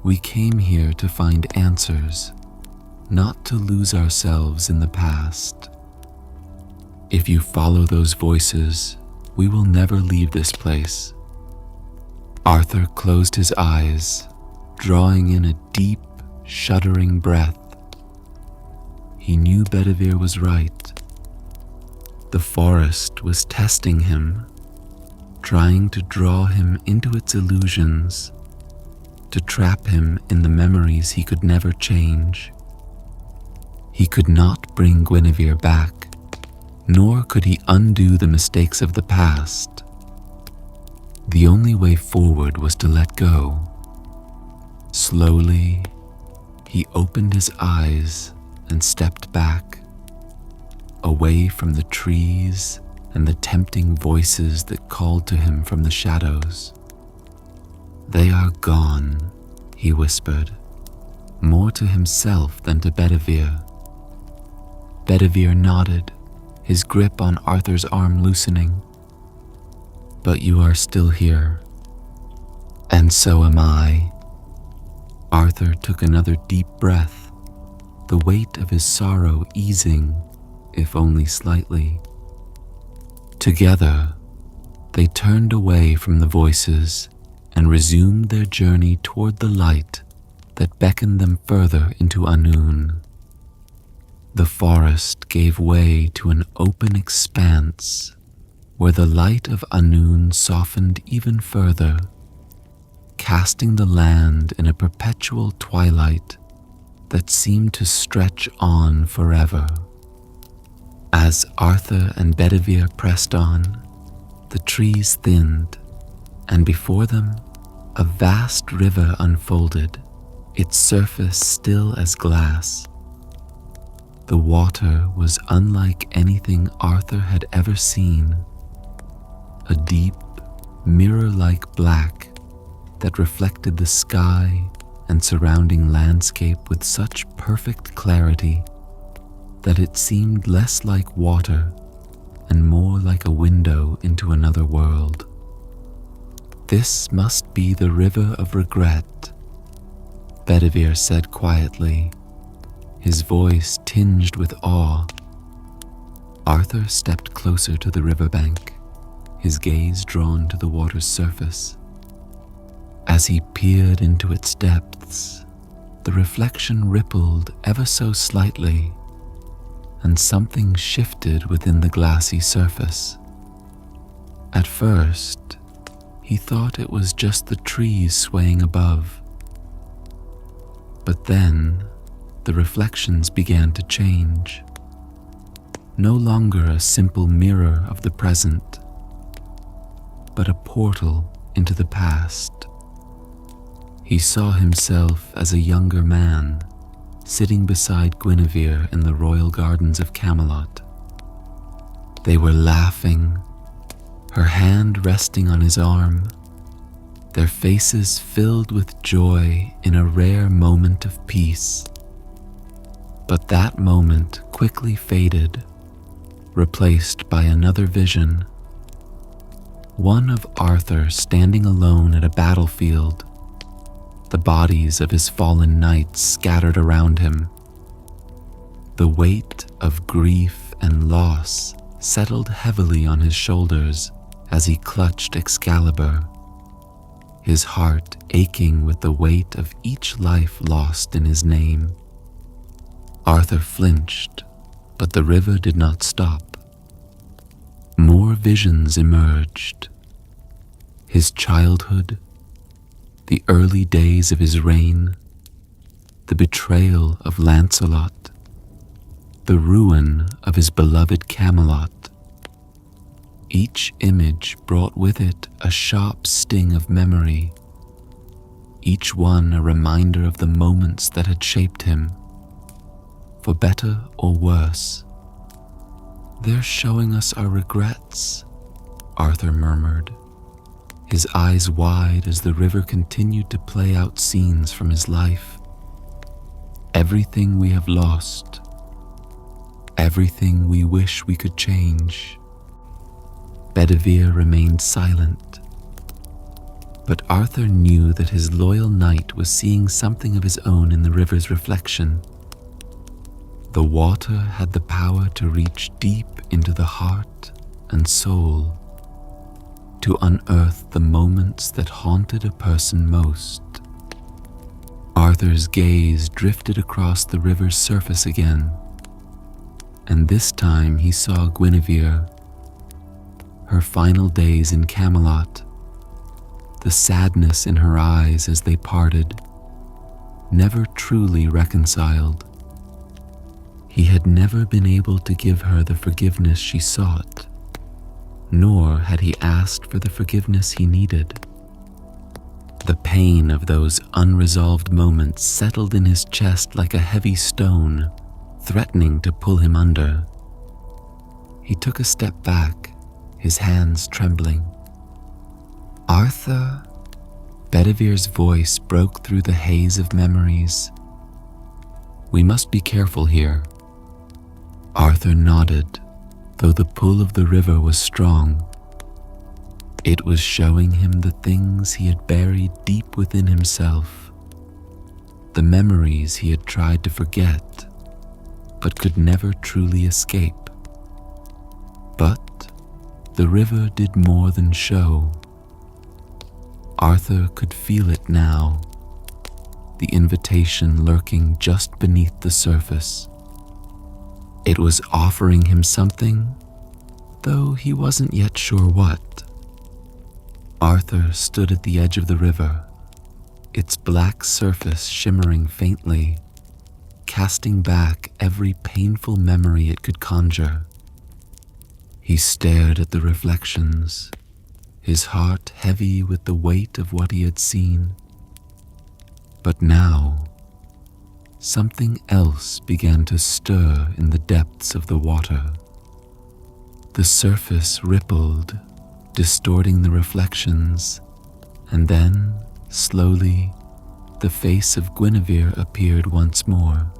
"We came here to find answers, not to lose ourselves in the past. If you follow those voices, we will never leave this place." Arthur closed his eyes, drawing in a deep, shuddering breath. He knew Bedivere was right. The forest was testing him, trying to draw him into its illusions, to trap him in the memories he could never change. He could not bring Guinevere back, nor could he undo the mistakes of the past. The only way forward was to let go. Slowly, he opened his eyes and stepped back, away from the trees and the tempting voices that called to him from the shadows. "They are gone," he whispered, more to himself than to Bedivere. Bedivere nodded, his grip on Arthur's arm loosening. "But you are still here, and so am I." Arthur took another deep breath, the weight of his sorrow easing, if only slightly. Together, they turned away from the voices and resumed their journey toward the light that beckoned them further into Annwfn. The forest gave way to an open expanse where the light of Annwfn softened even further, casting the land in a perpetual twilight that seemed to stretch on forever. As Arthur and Bedivere pressed on, the trees thinned, and before them a vast river unfolded, its surface still as glass. The water was unlike anything Arthur had ever seen, a deep, mirror-like black that reflected the sky and surrounding landscape with such perfect clarity that it seemed less like water and more like a window into another world. "This must be the river of regret," Bedivere said quietly, his voice tinged with awe. Arthur stepped closer to the riverbank, his gaze drawn to the water's surface. As he peered into its depths, the reflection rippled ever so slightly, and something shifted within the glassy surface. At first, he thought it was just the trees swaying above. But then, the reflections began to change. No longer a simple mirror of the present, but a portal into the past. He saw himself as a younger man, sitting beside Guinevere in the royal gardens of Camelot. They were laughing, her hand resting on his arm, their faces filled with joy in a rare moment of peace. But that moment quickly faded, replaced by another vision. One of Arthur standing alone at a battlefield, the bodies of his fallen knights scattered around him. The weight of grief and loss settled heavily on his shoulders as he clutched Excalibur, his heart aching with the weight of each life lost in his name. Arthur flinched, but the river did not stop. More visions emerged. His childhood, the early days of his reign, the betrayal of Lancelot, the ruin of his beloved Camelot. Each image brought with it a sharp sting of memory, each one a reminder of the moments that had shaped him, for better or worse. "They're showing us our regrets," Arthur murmured, his eyes wide as the river continued to play out scenes from his life. "Everything we have lost, everything we wish we could change." Bedivere remained silent, but Arthur knew that his loyal knight was seeing something of his own in the river's reflection. The water had the power to reach deep into the heart and soul, to unearth the moments that haunted a person most. Arthur's gaze drifted across the river's surface again, and this time he saw Guinevere, her final days in Camelot, the sadness in her eyes as they parted, never truly reconciled. He had never been able to give her the forgiveness she sought, nor had he asked for the forgiveness he needed. The pain of those unresolved moments settled in his chest like a heavy stone, threatening to pull him under. He took a step back, his hands trembling. "Arthur?" Bedivere's voice broke through the haze of memories. "We must be careful here." Arthur nodded, though the pull of the river was strong. It was showing him the things he had buried deep within himself, the memories he had tried to forget, but could never truly escape. But the river did more than show. Arthur could feel it now, the invitation lurking just beneath the surface. It was offering him something, though he wasn't yet sure what. Arthur stood at the edge of the river, its black surface shimmering faintly, casting back every painful memory it could conjure. He stared at the reflections, his heart heavy with the weight of what he had seen. But now, something else began to stir in the depths of the water. The surface rippled, distorting the reflections, and then, slowly, the face of Guinevere appeared once more.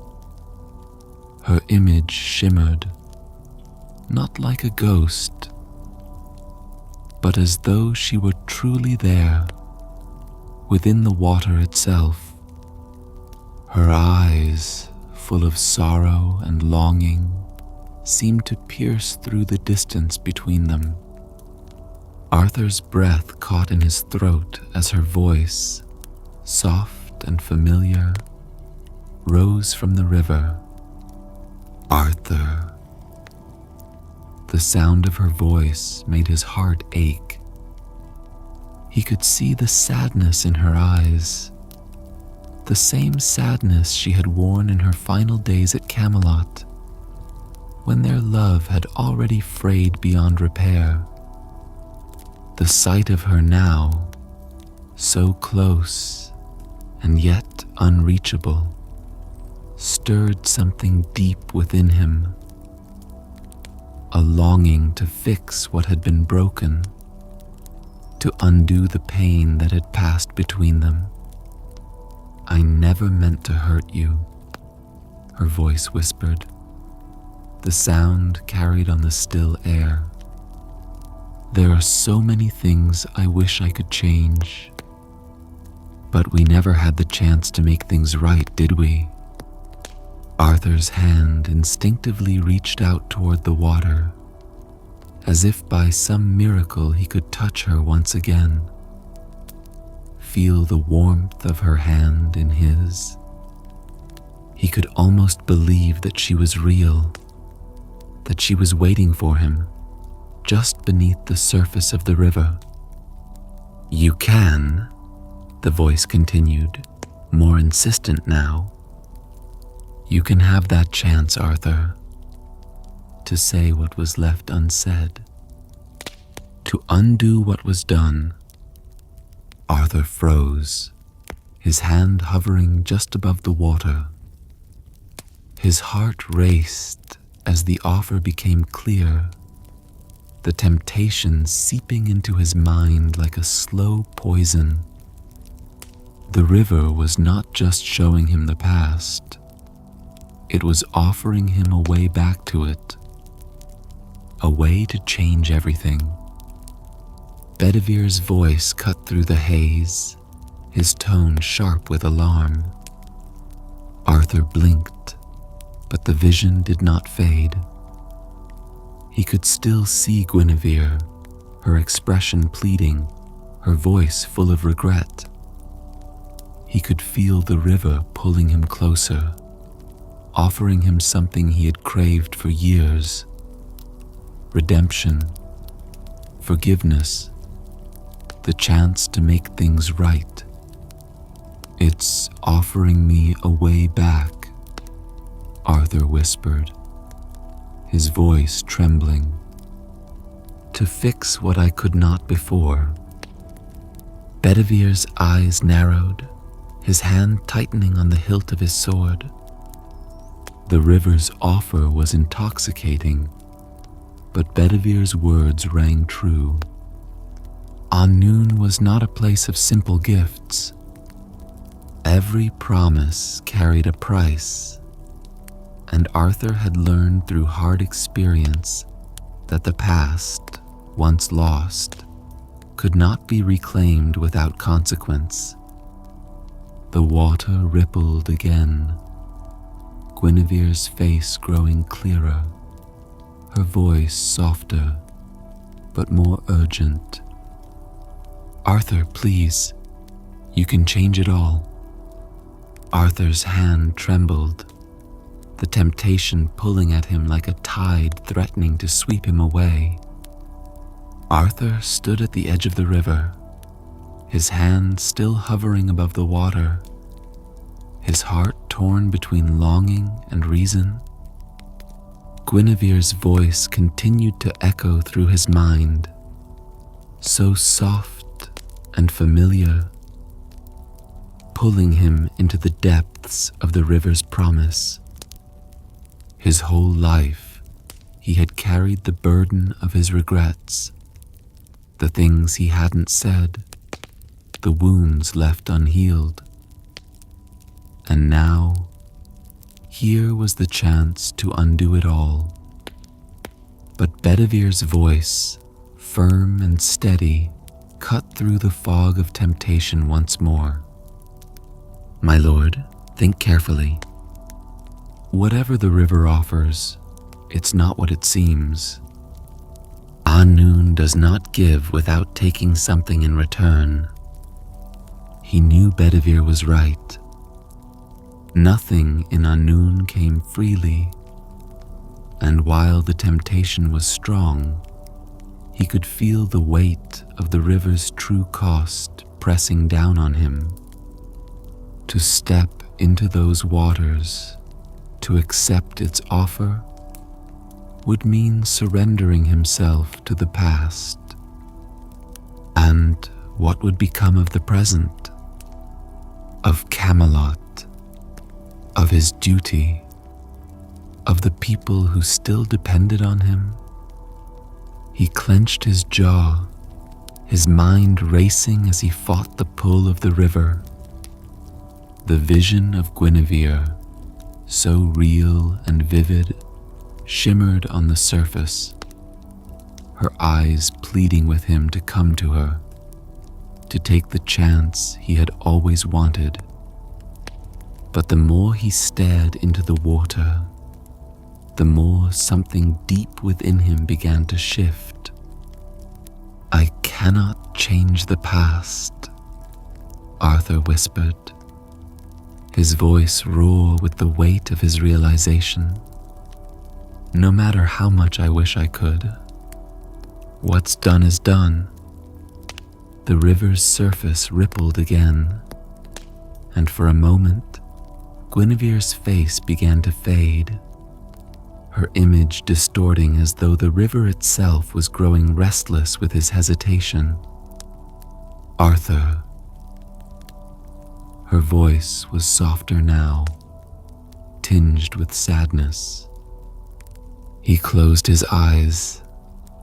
Her image shimmered, not like a ghost, but as though she were truly there, within the water itself. Her eyes, full of sorrow and longing, seemed to pierce through the distance between them. Arthur's breath caught in his throat as her voice, soft and familiar, rose from the river. "Arthur." The sound of her voice made his heart ache. He could see the sadness in her eyes, the same sadness she had worn in her final days at Camelot, when their love had already frayed beyond repair. The sight of her now, so close and yet unreachable, stirred something deep within him, a longing to fix what had been broken, to undo the pain that had passed between them. "I never meant to hurt you," her voice whispered, the sound carried on the still air. "There are so many things I wish I could change, but we never had the chance to make things right, did we?" Arthur's hand instinctively reached out toward the water, as if by some miracle he could touch her once again, feel the warmth of her hand in his. He could almost believe that she was real, that she was waiting for him, just beneath the surface of the river. "You can," the voice continued, more insistent now. "You can have that chance, Arthur, to say what was left unsaid, to undo what was done." Arthur froze, his hand hovering just above the water. His heart raced as the offer became clear, the temptation seeping into his mind like a slow poison. The river was not just showing him the past, it was offering him a way back to it, a way to change everything. Bedivere's voice cut through the haze, his tone sharp with alarm. Arthur blinked, but the vision did not fade. He could still see Guinevere, her expression pleading, her voice full of regret. he could feel the river pulling him closer, offering him something he had craved for years: redemption, forgiveness, the chance to make things right. "It's offering me a way back," Arthur whispered, his voice trembling. "To fix what I could not before." Bedivere's eyes narrowed, his hand tightening on the hilt of his sword. The river's offer was intoxicating, but Bedivere's words rang true. Annwfn was not a place of simple gifts. Every promise carried a price, and Arthur had learned through hard experience that the past, once lost, could not be reclaimed without consequence. The water rippled again, Guinevere's face growing clearer, her voice softer, but more urgent. "Arthur, please, you can change it all." Arthur's hand trembled, the temptation pulling at him like a tide threatening to sweep him away. Arthur stood at the edge of the river, his hand still hovering above the water, his heart torn between longing and reason. Guinevere's voice continued to echo through his mind, so soft and familiar, pulling him into the depths of the river's promise. His whole life, he had carried the burden of his regrets, the things he hadn't said, the wounds left unhealed. And now, here was the chance to undo it all. But Bedivere's voice, firm and steady, cut through the fog of temptation once more. "My lord, think carefully. Whatever the river offers, it's not what it seems. Annwfn does not give without taking something in return." He knew Bedivere was right. Nothing in Annwfn came freely, and while the temptation was strong, he could feel the weight of the river's true cost pressing down on him. To step into those waters, to accept its offer, would mean surrendering himself to the past. And what would become of the present? Of Camelot, of his duty, of the people who still depended on him? He clenched his jaw, his mind racing as he fought the pull of the river. The vision of Guinevere, so real and vivid, shimmered on the surface, her eyes pleading with him to come to her, to take the chance he had always wanted. But the more he stared into the water, the more something deep within him began to shift. "I cannot change the past," Arthur whispered, his voice raw with the weight of his realization. "No matter how much I wish I could. What's done is done." The river's surface rippled again, and for a moment, Guinevere's face began to fade, her image distorting as though the river itself was growing restless with his hesitation. "Arthur." Her voice was softer now, tinged with sadness. He closed his eyes,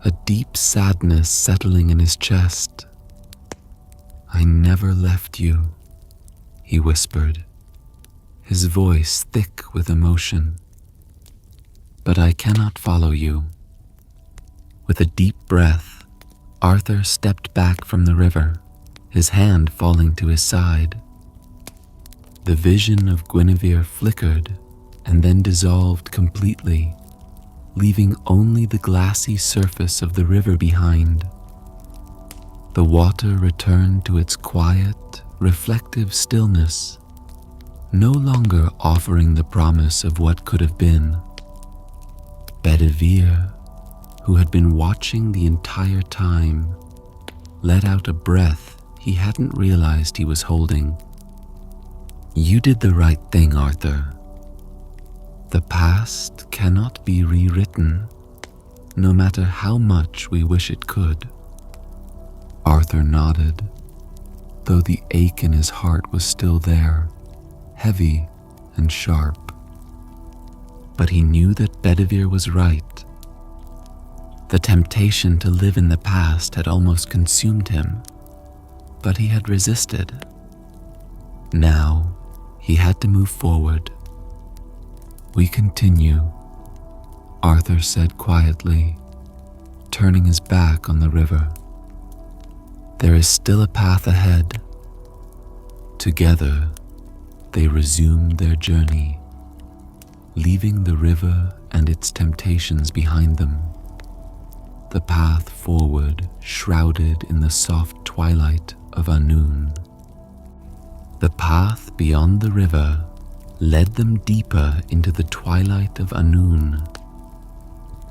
a deep sadness settling in his chest. "I never left you," he whispered, his voice thick with emotion. "But I cannot follow you." With a deep breath, Arthur stepped back from the river, his hand falling to his side. The vision of Guinevere flickered and then dissolved completely, leaving only the glassy surface of the river behind. The water returned to its quiet, reflective stillness, no longer offering the promise of what could have been. Bedivere, who had been watching the entire time, let out a breath he hadn't realized he was holding. "You did the right thing, Arthur. The past cannot be rewritten, no matter how much we wish it could." Arthur nodded, though the ache in his heart was still there, heavy and sharp. But he knew that Bedivere was right. The temptation to live in the past had almost consumed him, but he had resisted. Now, he had to move forward. "We continue," Arthur said quietly, turning his back on the river. "There is still a path ahead." Together, they resumed their journey, leaving the river and its temptations behind them. The path forward shrouded in the soft twilight of Annwfn. The path beyond the river led them deeper into the twilight of Annwfn,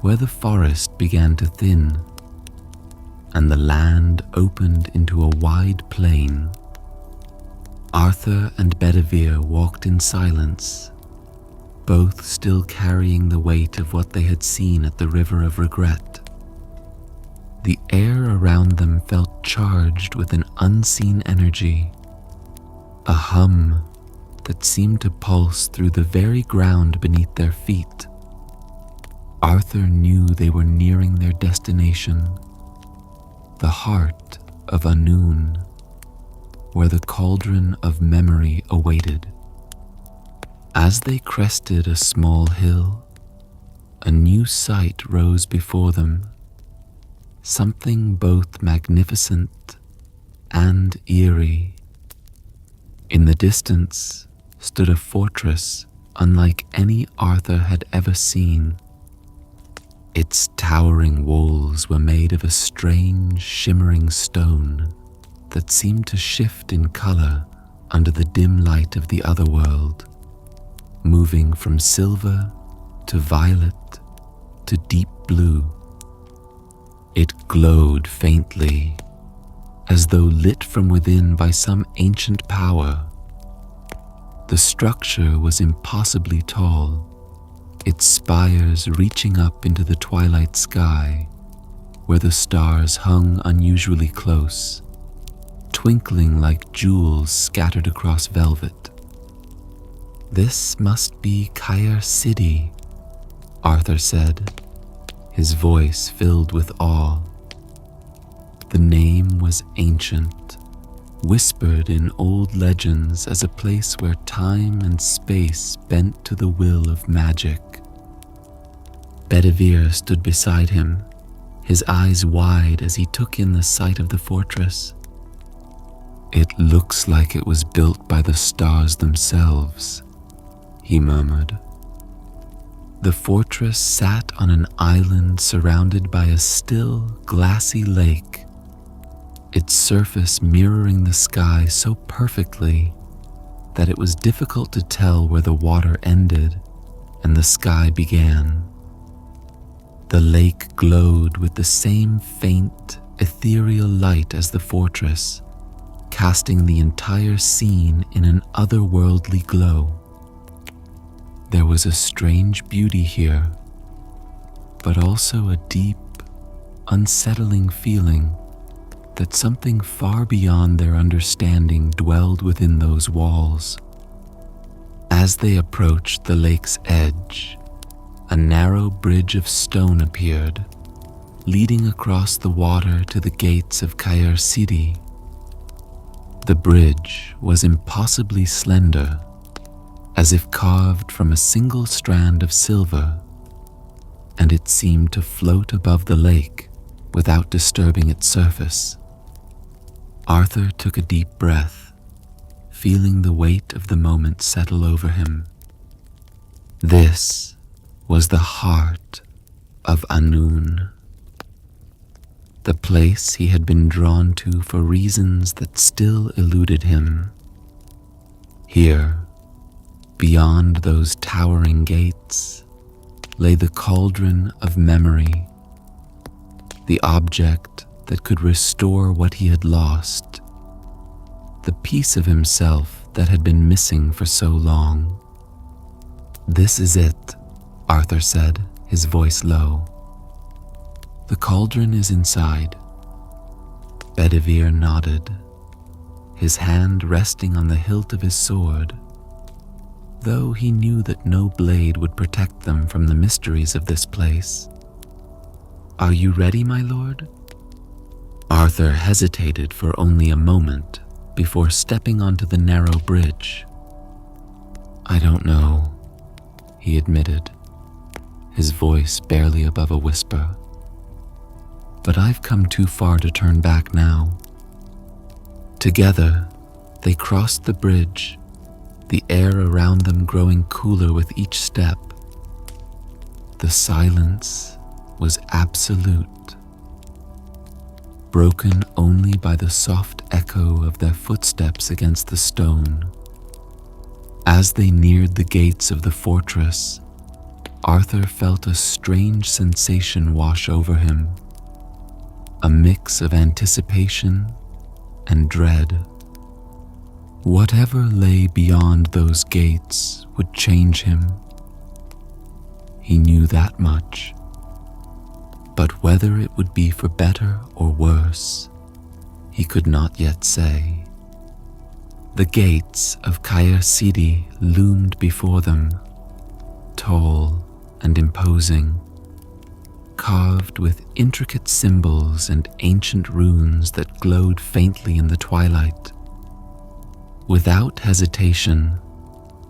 where the forest began to thin, and the land opened into a wide plain. Arthur and Bedivere walked in silence, both still carrying the weight of what they had seen at the River of Regret. The air around them felt charged with an unseen energy, a hum that seemed to pulse through the very ground beneath their feet. Arthur knew they were nearing their destination, the heart of Annwfn, where the cauldron of memory awaited. As they crested a small hill, a new sight rose before them, something both magnificent and eerie. In the distance stood a fortress unlike any Arthur had ever seen. Its towering walls were made of a strange, shimmering stone that seemed to shift in color under the dim light of the otherworld, moving from silver to violet to deep blue. It glowed faintly, as though lit from within by some ancient power. The structure was impossibly tall, its spires reaching up into the twilight sky, where the stars hung unusually close, twinkling like jewels scattered across velvet. "This must be Caer City," Arthur said, his voice filled with awe. The name was ancient, whispered in old legends as a place where time and space bent to the will of magic. Bedivere stood beside him, his eyes wide as he took in the sight of the fortress. "It looks like it was built by the stars themselves," he murmured. The fortress sat on an island surrounded by a still, glassy lake, its surface mirroring the sky so perfectly that it was difficult to tell where the water ended and the sky began. The lake glowed with the same faint, ethereal light as the fortress, casting the entire scene in an otherworldly glow. There was a strange beauty here, but also a deep, unsettling feeling that something far beyond their understanding dwelled within those walls. As they approached the lake's edge, a narrow bridge of stone appeared, leading across the water to the gates of Caer City. The bridge was impossibly slender, as if carved from a single strand of silver, and it seemed to float above the lake without disturbing its surface. Arthur took a deep breath, feeling the weight of the moment settle over him. This was the heart of Annwfn. the place he had been drawn to for reasons that still eluded him. Here, beyond those towering gates, lay the cauldron of memory, the object that could restore what he had lost, the piece of himself that had been missing for so long. "This is it," Arthur said, his voice low. "The cauldron is inside." Bedivere nodded, his hand resting on the hilt of his sword, though he knew that no blade would protect them from the mysteries of this place. "Are you ready, my lord?" Arthur hesitated for only a moment before stepping onto the narrow bridge. "I don't know," he admitted, his voice barely above a whisper. "But I've come too far to turn back now." Together, they crossed the bridge, the air around them growing cooler with each step. The silence was absolute, broken only by the soft echo of their footsteps against the stone. As they neared the gates of the fortress, Arthur felt a strange sensation wash over him, a mix of anticipation and dread. Whatever lay beyond those gates would change him. He knew that much. But whether it would be for better or worse, he could not yet say. The gates of Caer Sidi loomed before them, tall and imposing, carved with intricate symbols and ancient runes that glowed faintly in the twilight. Without hesitation,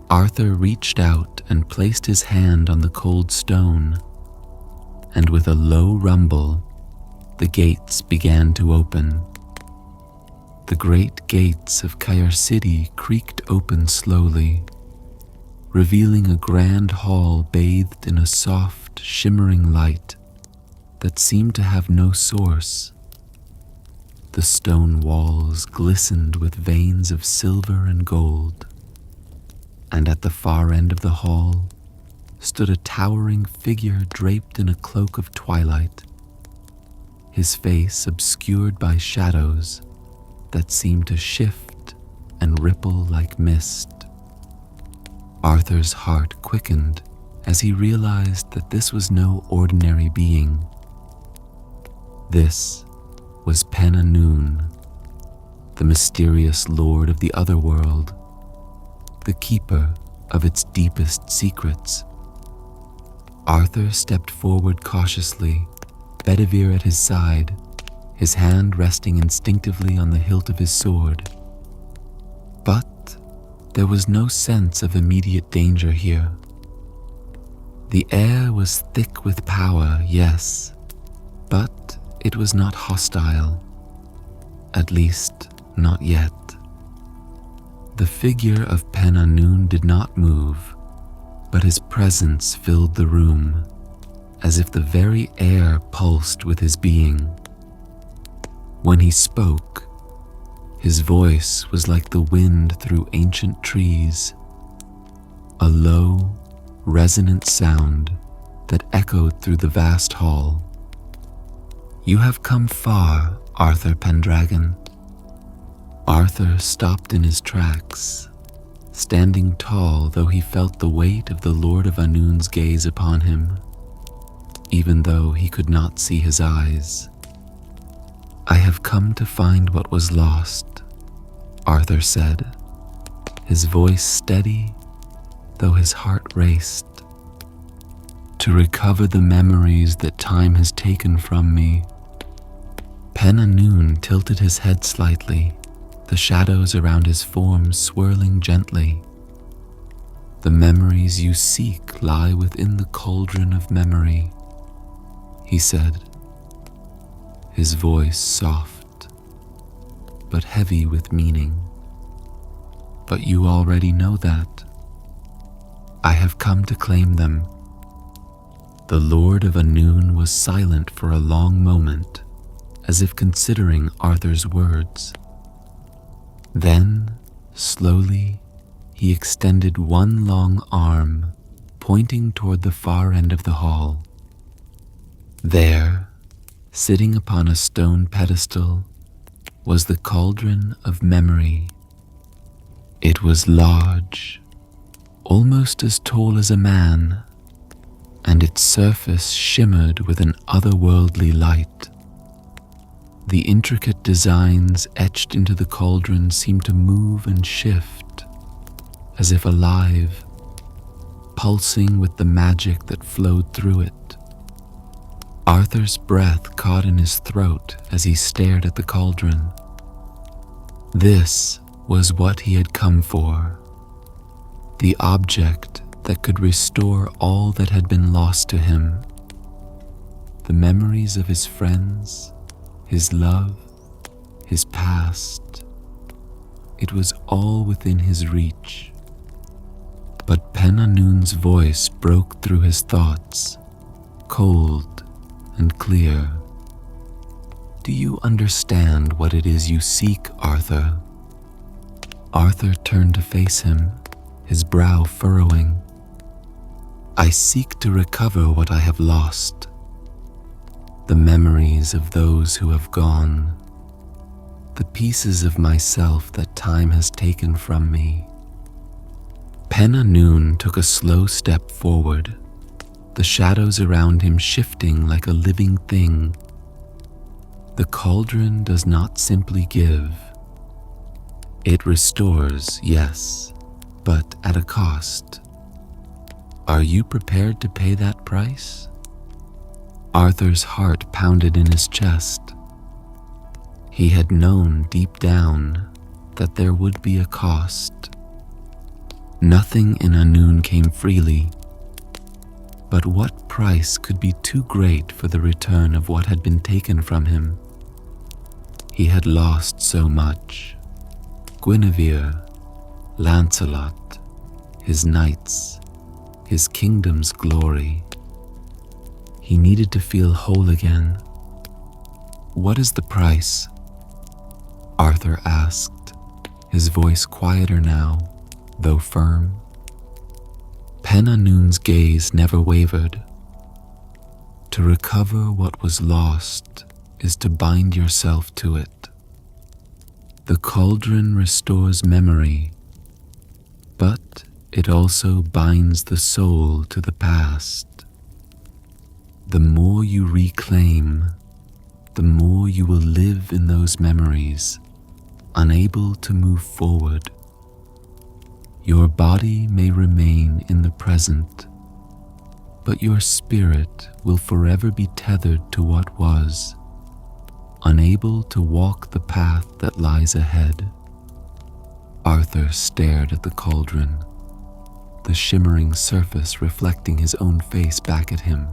Arthur reached out and placed his hand on the cold stone, and with a low rumble, the gates began to open. The great gates of Caer Sidi creaked open slowly, revealing a grand hall bathed in a soft, shimmering light that seemed to have no source. The stone walls glistened with veins of silver and gold, and at the far end of the hall stood a towering figure draped in a cloak of twilight, his face obscured by shadows that seemed to shift and ripple like mist. Arthur's heart quickened as he realized that this was no ordinary being. This was Annwfn, the mysterious lord of the Otherworld, the keeper of its deepest secrets. Arthur stepped forward cautiously, Bedivere at his side, his hand resting instinctively on the hilt of his sword. But there was no sense of immediate danger here. The air was thick with power, yes, but it was not hostile, at least not yet. The figure of Annwfn did not move, but his presence filled the room, as if the very air pulsed with his being. When he spoke, his voice was like the wind through ancient trees, a low, resonant sound that echoed through the vast hall. "You have come far, Arthur Pendragon." Arthur stopped in his tracks, standing tall though he felt the weight of the Lord of Annwfn's gaze upon him, even though he could not see his eyes. "I have come to find what was lost," Arthur said, his voice steady though his heart raced. "To recover the memories that time has taken from me." Annwfn tilted his head slightly, the shadows around his form swirling gently. "The memories you seek lie within the cauldron of memory," he said, his voice soft, but heavy with meaning. "But you already know that. I have come to claim them." The Lord of Annwfn was silent for a long moment as if considering Arthur's words. Then, slowly, he extended one long arm, pointing toward the far end of the hall. There, sitting upon a stone pedestal, was the cauldron of memory. It was large, almost as tall as a man, and its surface shimmered with an otherworldly light. The intricate designs etched into the cauldron seemed to move and shift, as if alive, pulsing with the magic that flowed through it. Arthur's breath caught in his throat as he stared at the cauldron. This was what he had come for, the object that could restore all that had been lost to him, the memories of his friends, his love, his past. It was all within his reach. But Annwfn's voice broke through his thoughts, cold and clear. "Do you understand what it is you seek, Arthur?" Arthur turned to face him, his brow furrowing. "I seek to recover what I have lost, the memories of those who have gone, the pieces of myself that time has taken from me." Annwfn took a slow step forward, the shadows around him shifting like a living thing. The cauldron does not simply give. It restores, yes, but at a cost. Are you prepared to pay that price? Arthur's heart pounded in his chest. He had known deep down that there would be a cost. Nothing in Annwfn came freely, but what price could be too great for the return of what had been taken from him? He had lost so much: Guinevere, Lancelot, his knights, his kingdom's glory. He needed to feel whole again. "What is the price?" Arthur asked, his voice quieter now, though firm. Annwfn's gaze never wavered. "To recover what was lost is to bind yourself to it. The cauldron restores memory, but it also binds the soul to the past. The more you reclaim, the more you will live in those memories, unable to move forward. Your body may remain in the present, but your spirit will forever be tethered to what was, unable to walk the path that lies ahead." Arthur stared at the cauldron, the shimmering surface reflecting his own face back at him.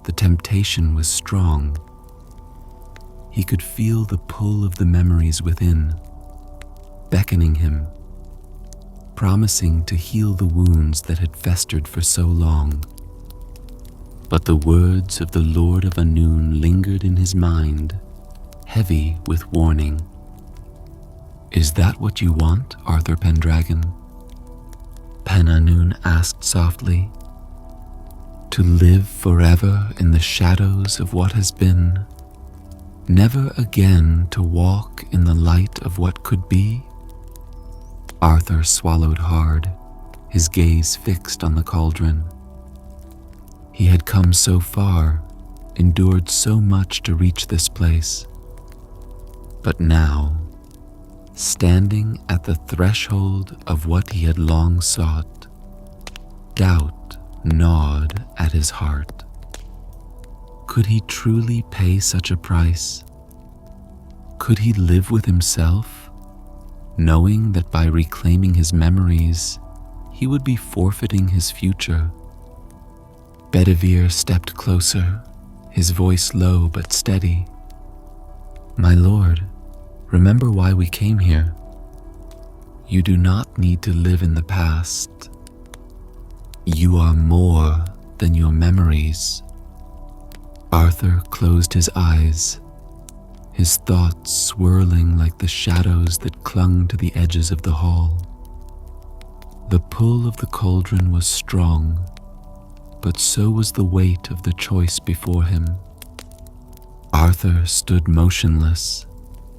The temptation was strong. He could feel the pull of the memories within, beckoning him, promising to heal the wounds that had festered for so long. But the words of the Lord of Annwfn lingered in his mind, heavy with warning. "Is that what you want, Arthur Pendragon?" Annwfn asked softly. "To live forever in the shadows of what has been, never again to walk in the light of what could be?" Arthur swallowed hard, his gaze fixed on the cauldron. He had come so far, endured so much to reach this place. But now, standing at the threshold of what he had long sought, doubt gnawed at his heart. Could he truly pay such a price? Could he live with himself, knowing that by reclaiming his memories, he would be forfeiting his future? Bedivere stepped closer, his voice low but steady. "My lord, remember why we came here. You do not need to live in the past. You are more than your memories. Arthur closed his eyes, his thoughts swirling like the shadows that clung to the edges of the hall. The pull of the cauldron was strong, but so was the weight of the choice before him. Arthur stood motionless,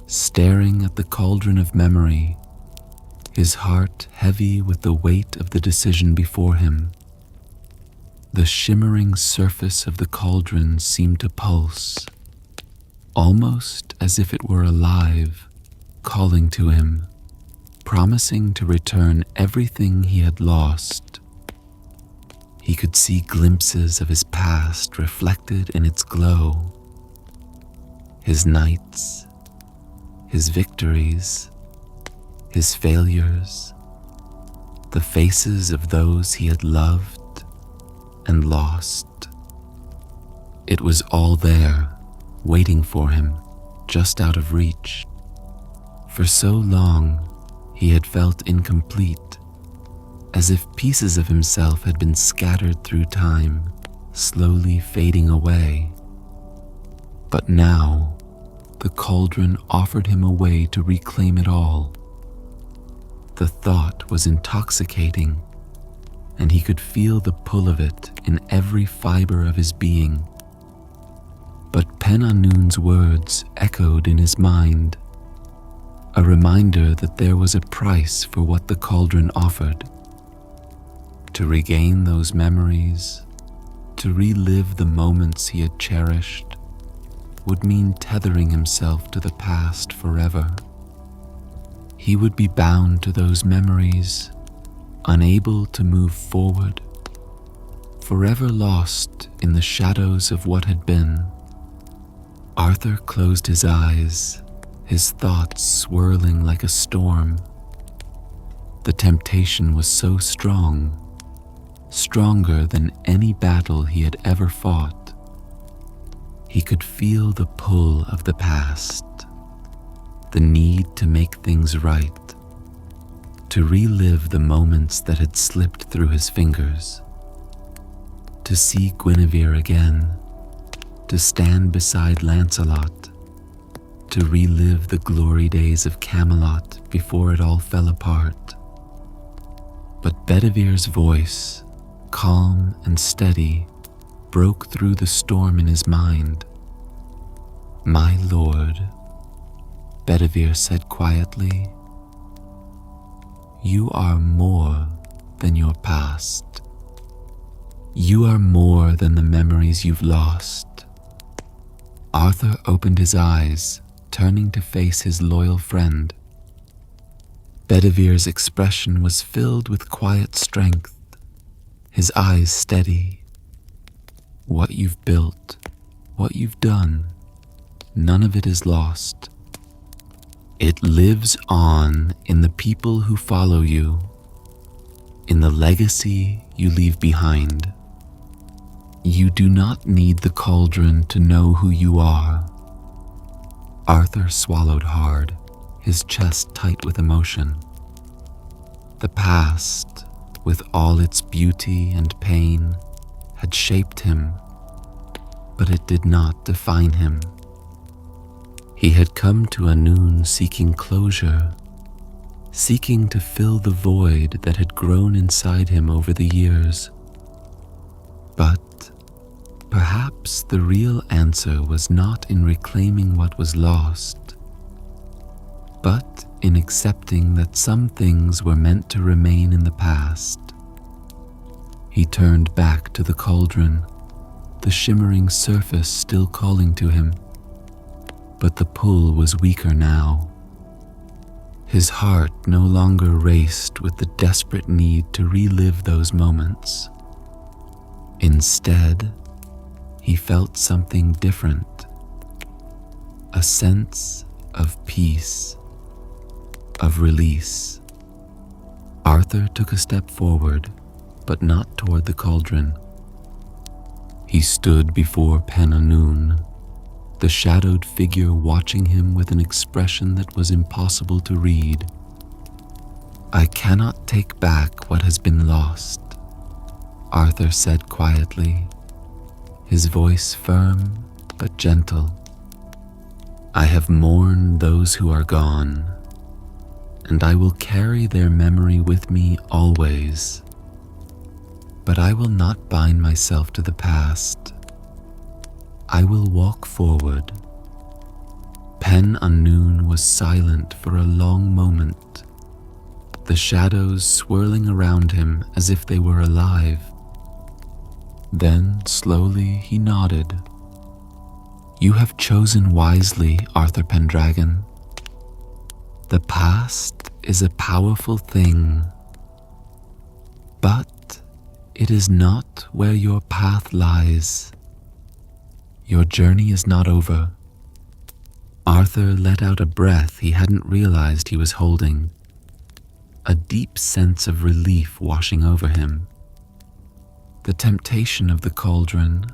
staring at the cauldron of memory, his heart heavy with the weight of the decision before him. The shimmering surface of the cauldron seemed to pulse, almost as if it were alive, calling to him, promising to return everything he had lost. He could see glimpses of his past reflected in its glow. His nights, his victories, his failures, the faces of those he had loved and lost. It was all there, waiting for him, just out of reach. For so long, he had felt incomplete, as if pieces of himself had been scattered through time, slowly fading away. But now, the cauldron offered him a way to reclaim it all. The thought was intoxicating, and he could feel the pull of it in every fiber of his being. But Annwfn's words echoed in his mind, a reminder that there was a price for what the cauldron offered. To regain those memories, to relive the moments he had cherished, would mean tethering himself to the past forever. He would be bound to those memories, unable to move forward, forever lost in the shadows of what had been. Arthur closed his eyes, his thoughts swirling like a storm. The temptation was so strong, stronger than any battle he had ever fought. He could feel the pull of the past, the need to make things right, to relive the moments that had slipped through his fingers, to see Guinevere again, to stand beside Lancelot, to relive the glory days of Camelot before it all fell apart. But Bedivere's voice, calm and steady, broke through the storm in his mind. "My lord," Bedivere said quietly, "you are more than your past. You are more than the memories you've lost." Arthur opened his eyes, turning to face his loyal friend. Bedivere's expression was filled with quiet strength, his eyes steady. "What you've built, what you've done, none of it is lost. It lives on in the people who follow you, in the legacy you leave behind. You do not need the cauldron to know who you are." Arthur swallowed hard, his chest tight with emotion. The past, with all its beauty and pain, had shaped him, but it did not define him. He had come to Annwfn seeking closure, seeking to fill the void that had grown inside him over the years. But perhaps the real answer was not in reclaiming what was lost, but in accepting that some things were meant to remain in the past. He turned back to the cauldron, the shimmering surface still calling to him, but the pull was weaker now. His heart no longer raced with the desperate need to relive those moments. Instead, he felt something different, a sense of peace, of release. Arthur took a step forward, but not toward the cauldron. He stood before Annwfn, the shadowed figure watching him with an expression that was impossible to read. "I cannot take back what has been lost," Arthur said quietly, his voice firm but gentle. I have mourned those who are gone, and I will carry their memory with me always. But I will not bind myself to the past. I will walk forward. Annwfn was silent for a long moment, the shadows swirling around him as if they were alive. Then slowly he nodded. You have chosen wisely, Arthur Pendragon. The past is a powerful thing, but it is not where your path lies. Your journey is not over. Arthur let out a breath he hadn't realized he was holding, a deep sense of relief washing over him. The temptation of the cauldron,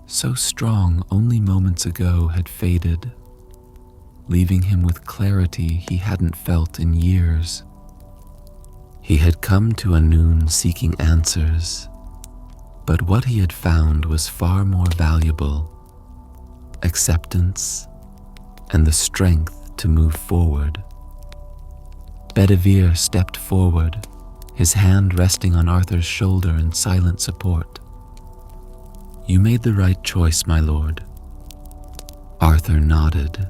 so strong only moments ago, had faded, leaving him with clarity he hadn't felt in years. He had come to Annwfn seeking answers, but what he had found was far more valuable: acceptance and the strength to move forward. Bedivere stepped forward, his hand resting on Arthur's shoulder in silent support. You made the right choice, my lord. Arthur nodded,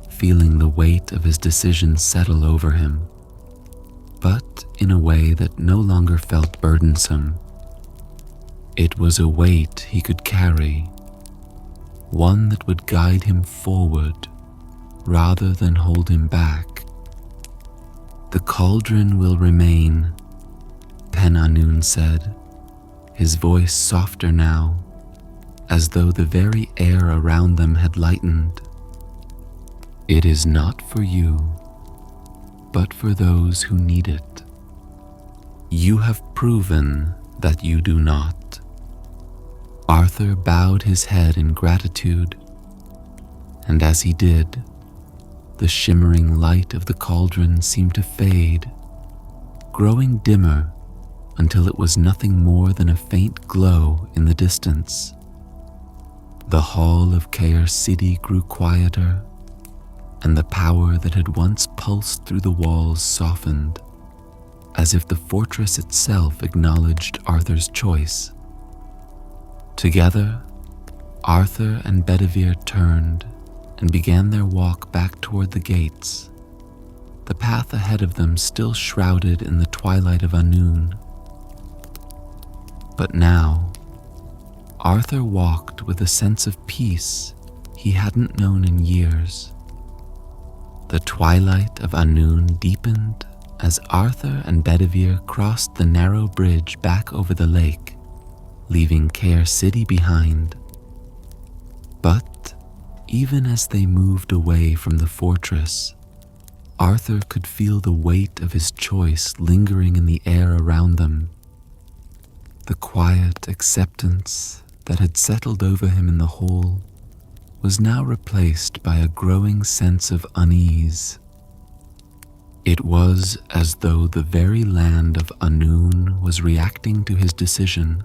feeling the weight of his decision settle over him, but in a way that no longer felt burdensome. It was a weight he could carry, one that would guide him forward rather than hold him back. The cauldron will remain, Annwfn said, his voice softer now, as though the very air around them had lightened. It is not for you, but for those who need it. You have proven that you do not. Arthur bowed his head in gratitude, and as he did, the shimmering light of the cauldron seemed to fade, growing dimmer until it was nothing more than a faint glow in the distance. The hall of Caer City grew quieter, and the power that had once pulsed through the walls softened, as if the fortress itself acknowledged Arthur's choice. Together, Arthur and Bedivere turned and began their walk back toward the gates, the path ahead of them still shrouded in the twilight of Annwfn. But now, Arthur walked with a sense of peace he hadn't known in years. The twilight of Annwfn deepened as Arthur and Bedivere crossed the narrow bridge back over the lake, leaving Caer City behind. But even as they moved away from the fortress, Arthur could feel the weight of his choice lingering in the air around them. The quiet acceptance that had settled over him in the hall was now replaced by a growing sense of unease. It was as though the very land of Annwfn was reacting to his decision,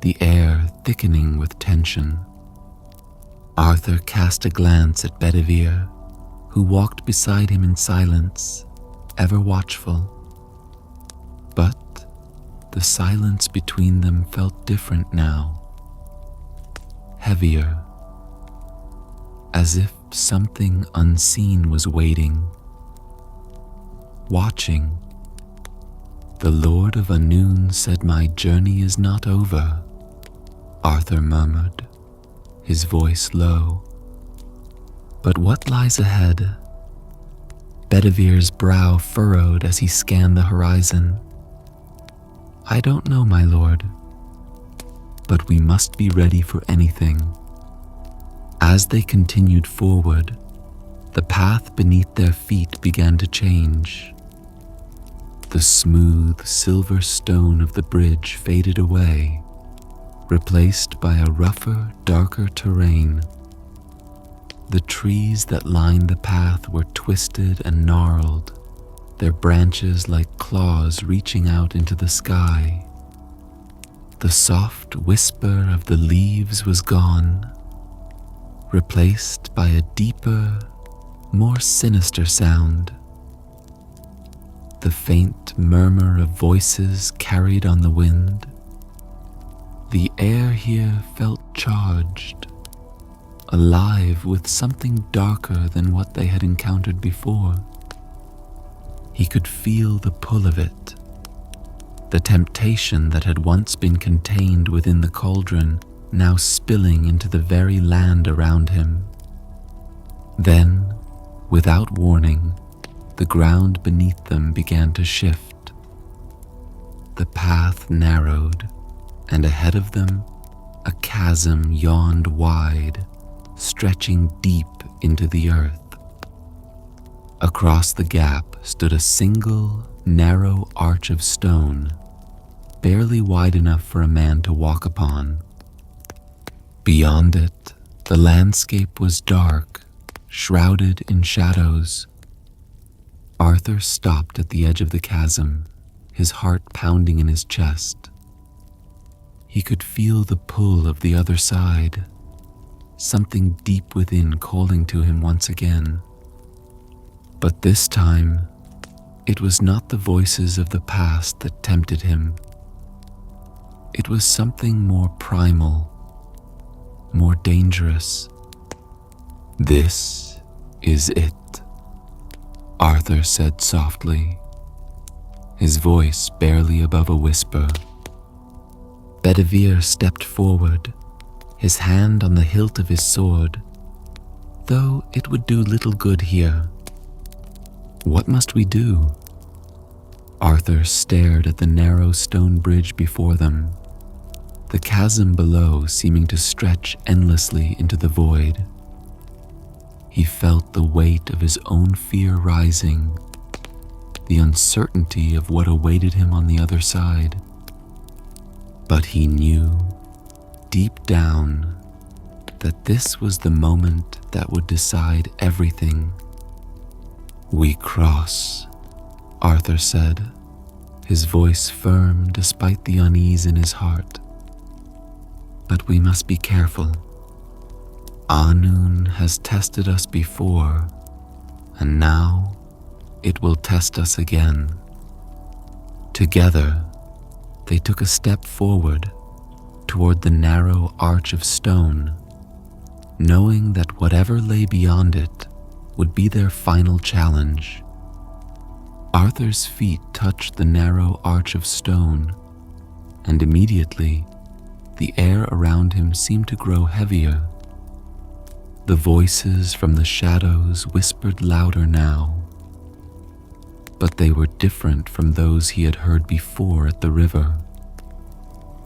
the air thickening with tension. Arthur cast a glance at Bedivere, who walked beside him in silence, ever watchful. But the silence between them felt different now, heavier, as if something unseen was waiting, watching. The Lord of Annwfn said, "My journey is not over," Arthur murmured, his voice low. But what lies ahead? Bedivere's brow furrowed as he scanned the horizon. I don't know, my lord, but we must be ready for anything. As they continued forward, the path beneath their feet began to change. The smooth silver stone of the bridge faded away, replaced by a rougher, darker terrain. The trees that lined the path were twisted and gnarled, their branches like claws reaching out into the sky. The soft whisper of the leaves was gone, replaced by a deeper, more sinister sound. The faint murmur of voices carried on the wind. The air here felt charged, alive with something darker than what they had encountered before. He could feel the pull of it, the temptation that had once been contained within the cauldron now spilling into the very land around him. Then, without warning, the ground beneath them began to shift. The path narrowed, and ahead of them, a chasm yawned wide, stretching deep into the earth. Across the gap stood a single, narrow arch of stone, barely wide enough for a man to walk upon. Beyond it, the landscape was dark, shrouded in shadows. Arthur stopped at the edge of the chasm, his heart pounding in his chest. He could feel the pull of the other side, something deep within calling to him once again. But this time, it was not the voices of the past that tempted him. It was something more primal, more dangerous. "This is it," Arthur said softly, his voice barely above a whisper. Bedivere stepped forward, his hand on the hilt of his sword, though it would do little good here. "What must we do?" Arthur stared at the narrow stone bridge before them, the chasm below seeming to stretch endlessly into the void. He felt the weight of his own fear rising, the uncertainty of what awaited him on the other side. But he knew, deep down, that this was the moment that would decide everything. "We cross," Arthur said, his voice firm despite the unease in his heart. "But we must be careful. Annwfn has tested us before, and now it will test us again." Together, they took a step forward toward the narrow arch of stone, knowing that whatever lay beyond it would be their final challenge. Arthur's feet touched the narrow arch of stone, and immediately the air around him seemed to grow heavier. The voices from the shadows whispered louder now, but they were different from those he had heard before at the river.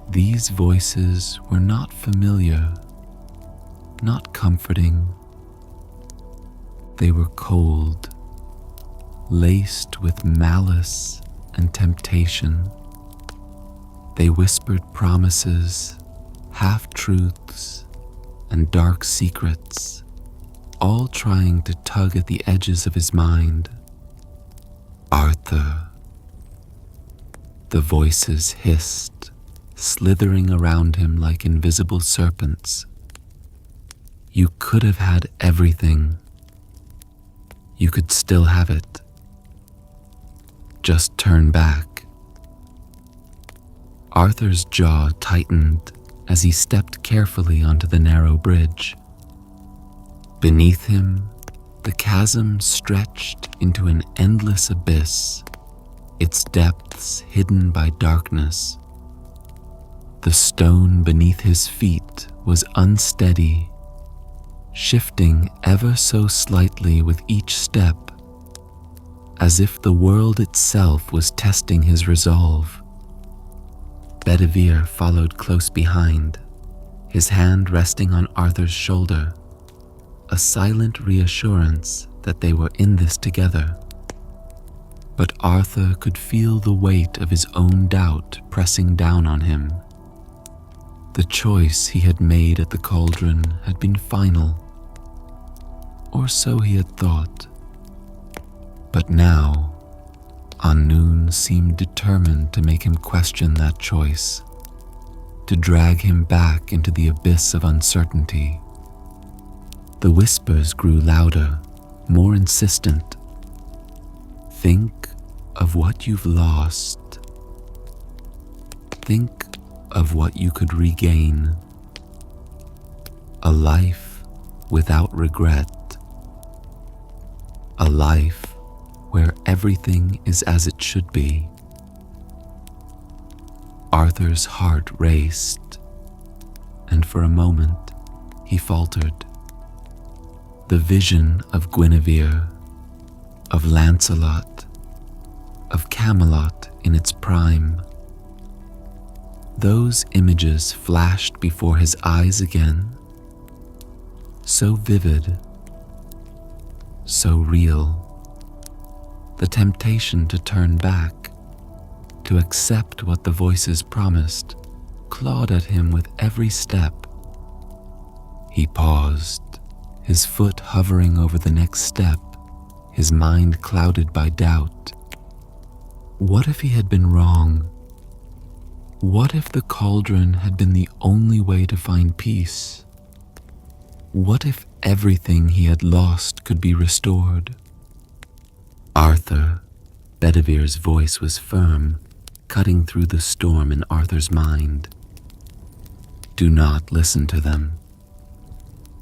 These voices were not familiar, not comforting. They were cold, laced with malice and temptation. They whispered promises, half-truths, and dark secrets, all trying to tug at the edges of his mind. "Arthur," the voices hissed, slithering around him like invisible serpents. "You could have had everything. You could still have it. Just turn back." Arthur's jaw tightened as he stepped carefully onto the narrow bridge. Beneath him, the chasm stretched into an endless abyss, its depths hidden by darkness. The stone beneath his feet was unsteady, shifting ever so slightly with each step, as if the world itself was testing his resolve. Bedivere followed close behind, his hand resting on Arthur's shoulder, a silent reassurance that they were in this together. But Arthur could feel the weight of his own doubt pressing down on him. The choice he had made at the cauldron had been final, or so he had thought. But now, Annwfn seemed determined to make him question that choice. to drag him back into the abyss of uncertainty. The whispers grew louder, more insistent. Think of what you've lost. Think of what you could regain. A life without regret. A life where everything is as it should be. Arthur's heart raced, and for a moment he faltered. The vision of Guinevere, of Lancelot, of Camelot in its prime. Those images flashed before his eyes again, so vivid, so real. The temptation to turn back, to accept what the voices promised, clawed at him with every step. He paused, his foot hovering over the next step, his mind clouded by doubt. What if he had been wrong? What if the cauldron had been the only way to find peace? What if everything he had lost could be restored? Arthur, Bedivere's voice was firm, cutting through the storm in Arthur's mind. Do not listen to them.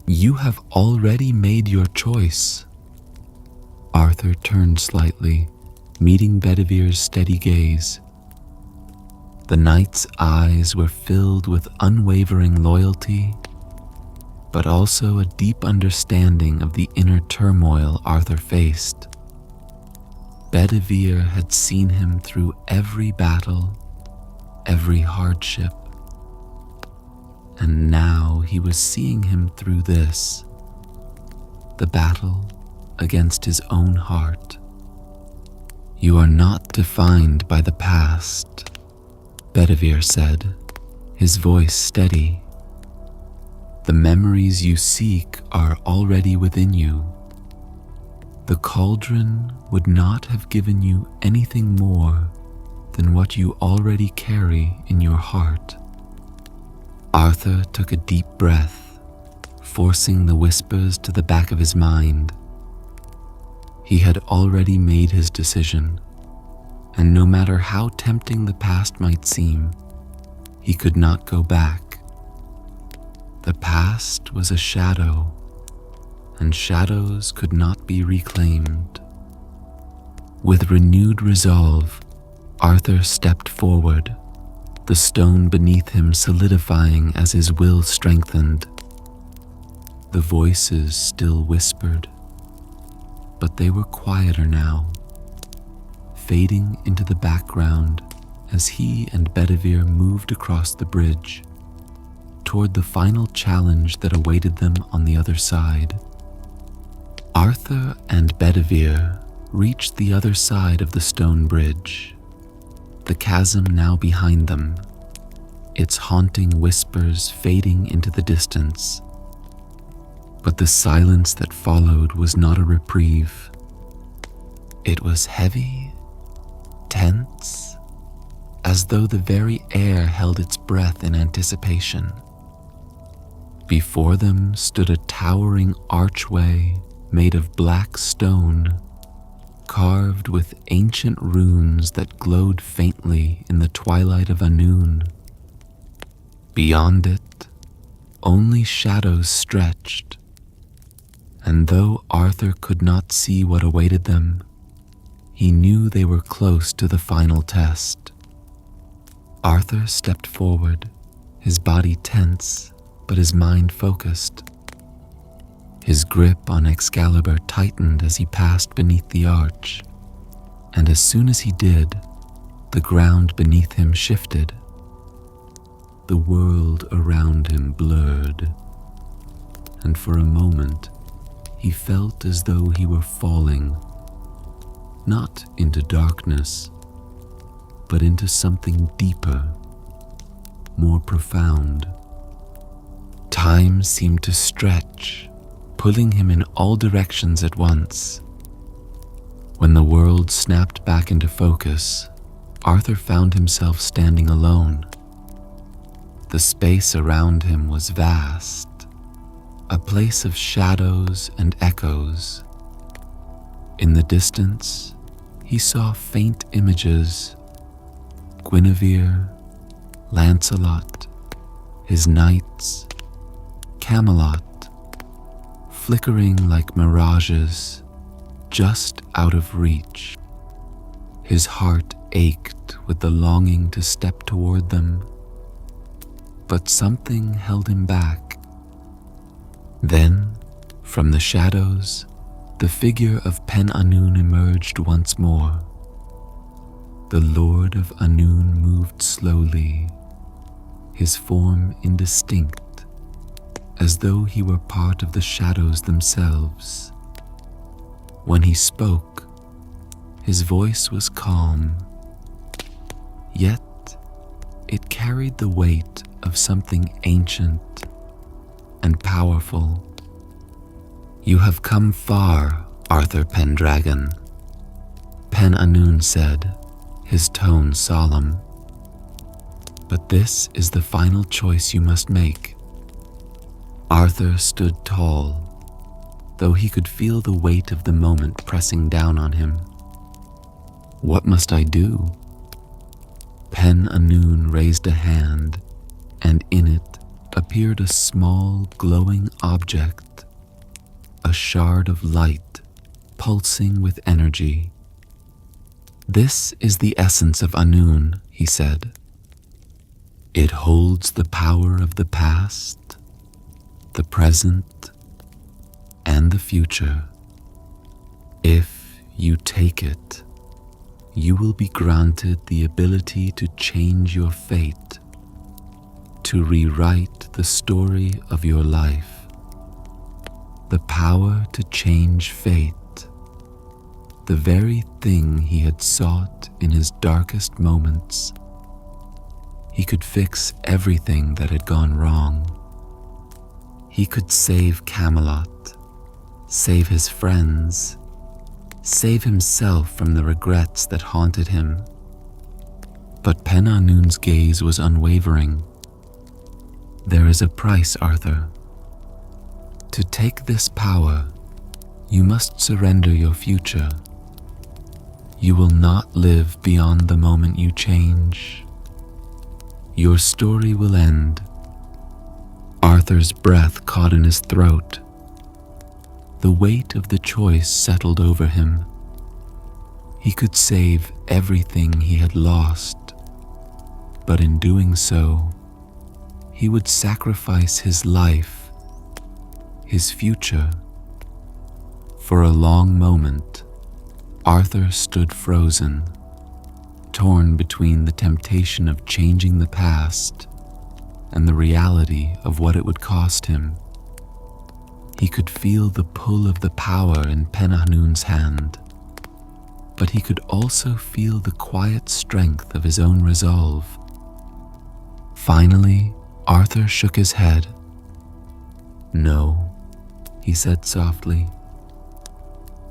You have already made your choice. Arthur turned slightly, meeting Bedivere's steady gaze. The knight's eyes were filled with unwavering loyalty, but also a deep understanding of the inner turmoil Arthur faced. Bedivere had seen him through every battle, every hardship, and now he was seeing him through this, the battle against his own heart. You are not defined by the past, Bedivere said, his voice steady. The memories you seek are already within you. The cauldron would not have given you anything more than what you already carry in your heart. Arthur took a deep breath, forcing the whispers to the back of his mind. He had already made his decision, and no matter how tempting the past might seem, he could not go back. The past was a shadow, and shadows could not be reclaimed. With renewed resolve, Arthur stepped forward, the stone beneath him solidifying as his will strengthened. The voices still whispered, but they were quieter now, fading into the background as he and Bedivere moved across the bridge, toward the final challenge that awaited them on the other side. Arthur and Bedivere reached the other side of the stone bridge, the chasm now behind them, its haunting whispers fading into the distance. But the silence that followed was not a reprieve. It was heavy, tense, as though the very air held its breath in anticipation. Before them stood a towering archway made of black stone, carved with ancient runes that glowed faintly in the twilight of Annwfn. Beyond it, only shadows stretched, and though Arthur could not see what awaited them, he knew they were close to the final test. Arthur stepped forward, his body tense, but his mind focused. His grip on Excalibur tightened as he passed beneath the arch, and as soon as he did, the ground beneath him shifted. The world around him blurred, and for a moment he felt as though he were falling, not into darkness, but into something deeper, more profound. Time seemed to stretch, pulling him in all directions at once. When the world snapped back into focus, Arthur found himself standing alone. The space around him was vast, a place of shadows and echoes. In the distance, he saw faint images: Guinevere, Lancelot, his knights, Camelot, flickering like mirages, just out of reach. His heart ached with the longing to step toward them, but something held him back. Then, from the shadows, the figure of Annwfn emerged once more. The Lord of Annwfn moved slowly, his form indistinct, as though he were part of the shadows themselves. When he spoke, his voice was calm, yet it carried the weight of something ancient and powerful. "You have come far, Arthur Pendragon," Annwfn said, his tone solemn. "But this is the final choice you must make." Arthur stood tall, though he could feel the weight of the moment pressing down on him. "What must I do?" Annwfn raised a hand, and in it appeared a small, glowing object, a shard of light pulsing with energy. "This is the essence of Annwfn," he said. "It holds the power of the past, the present, and the future. If you take it, you will be granted the ability to change your fate, to rewrite the story of your life. The power to change fate, the very thing he had sought in his darkest moments. He could fix everything that had gone wrong. He could save Camelot, save his friends, save himself from the regrets that haunted him. But Annwfn's gaze was unwavering. "There is a price, Arthur. To take this power, you must surrender your future. You will not live beyond the moment you change. Your story will end." Arthur's breath caught in his throat. The weight of the choice settled over him. He could save everything he had lost, but in doing so, he would sacrifice his life, his future. For a long moment, Arthur stood frozen, torn between the temptation of changing the past and the reality of what it would cost him. He could feel the pull of the power in Annwfn's hand, but he could also feel the quiet strength of his own resolve. Finally, Arthur shook his head. "No," he said softly.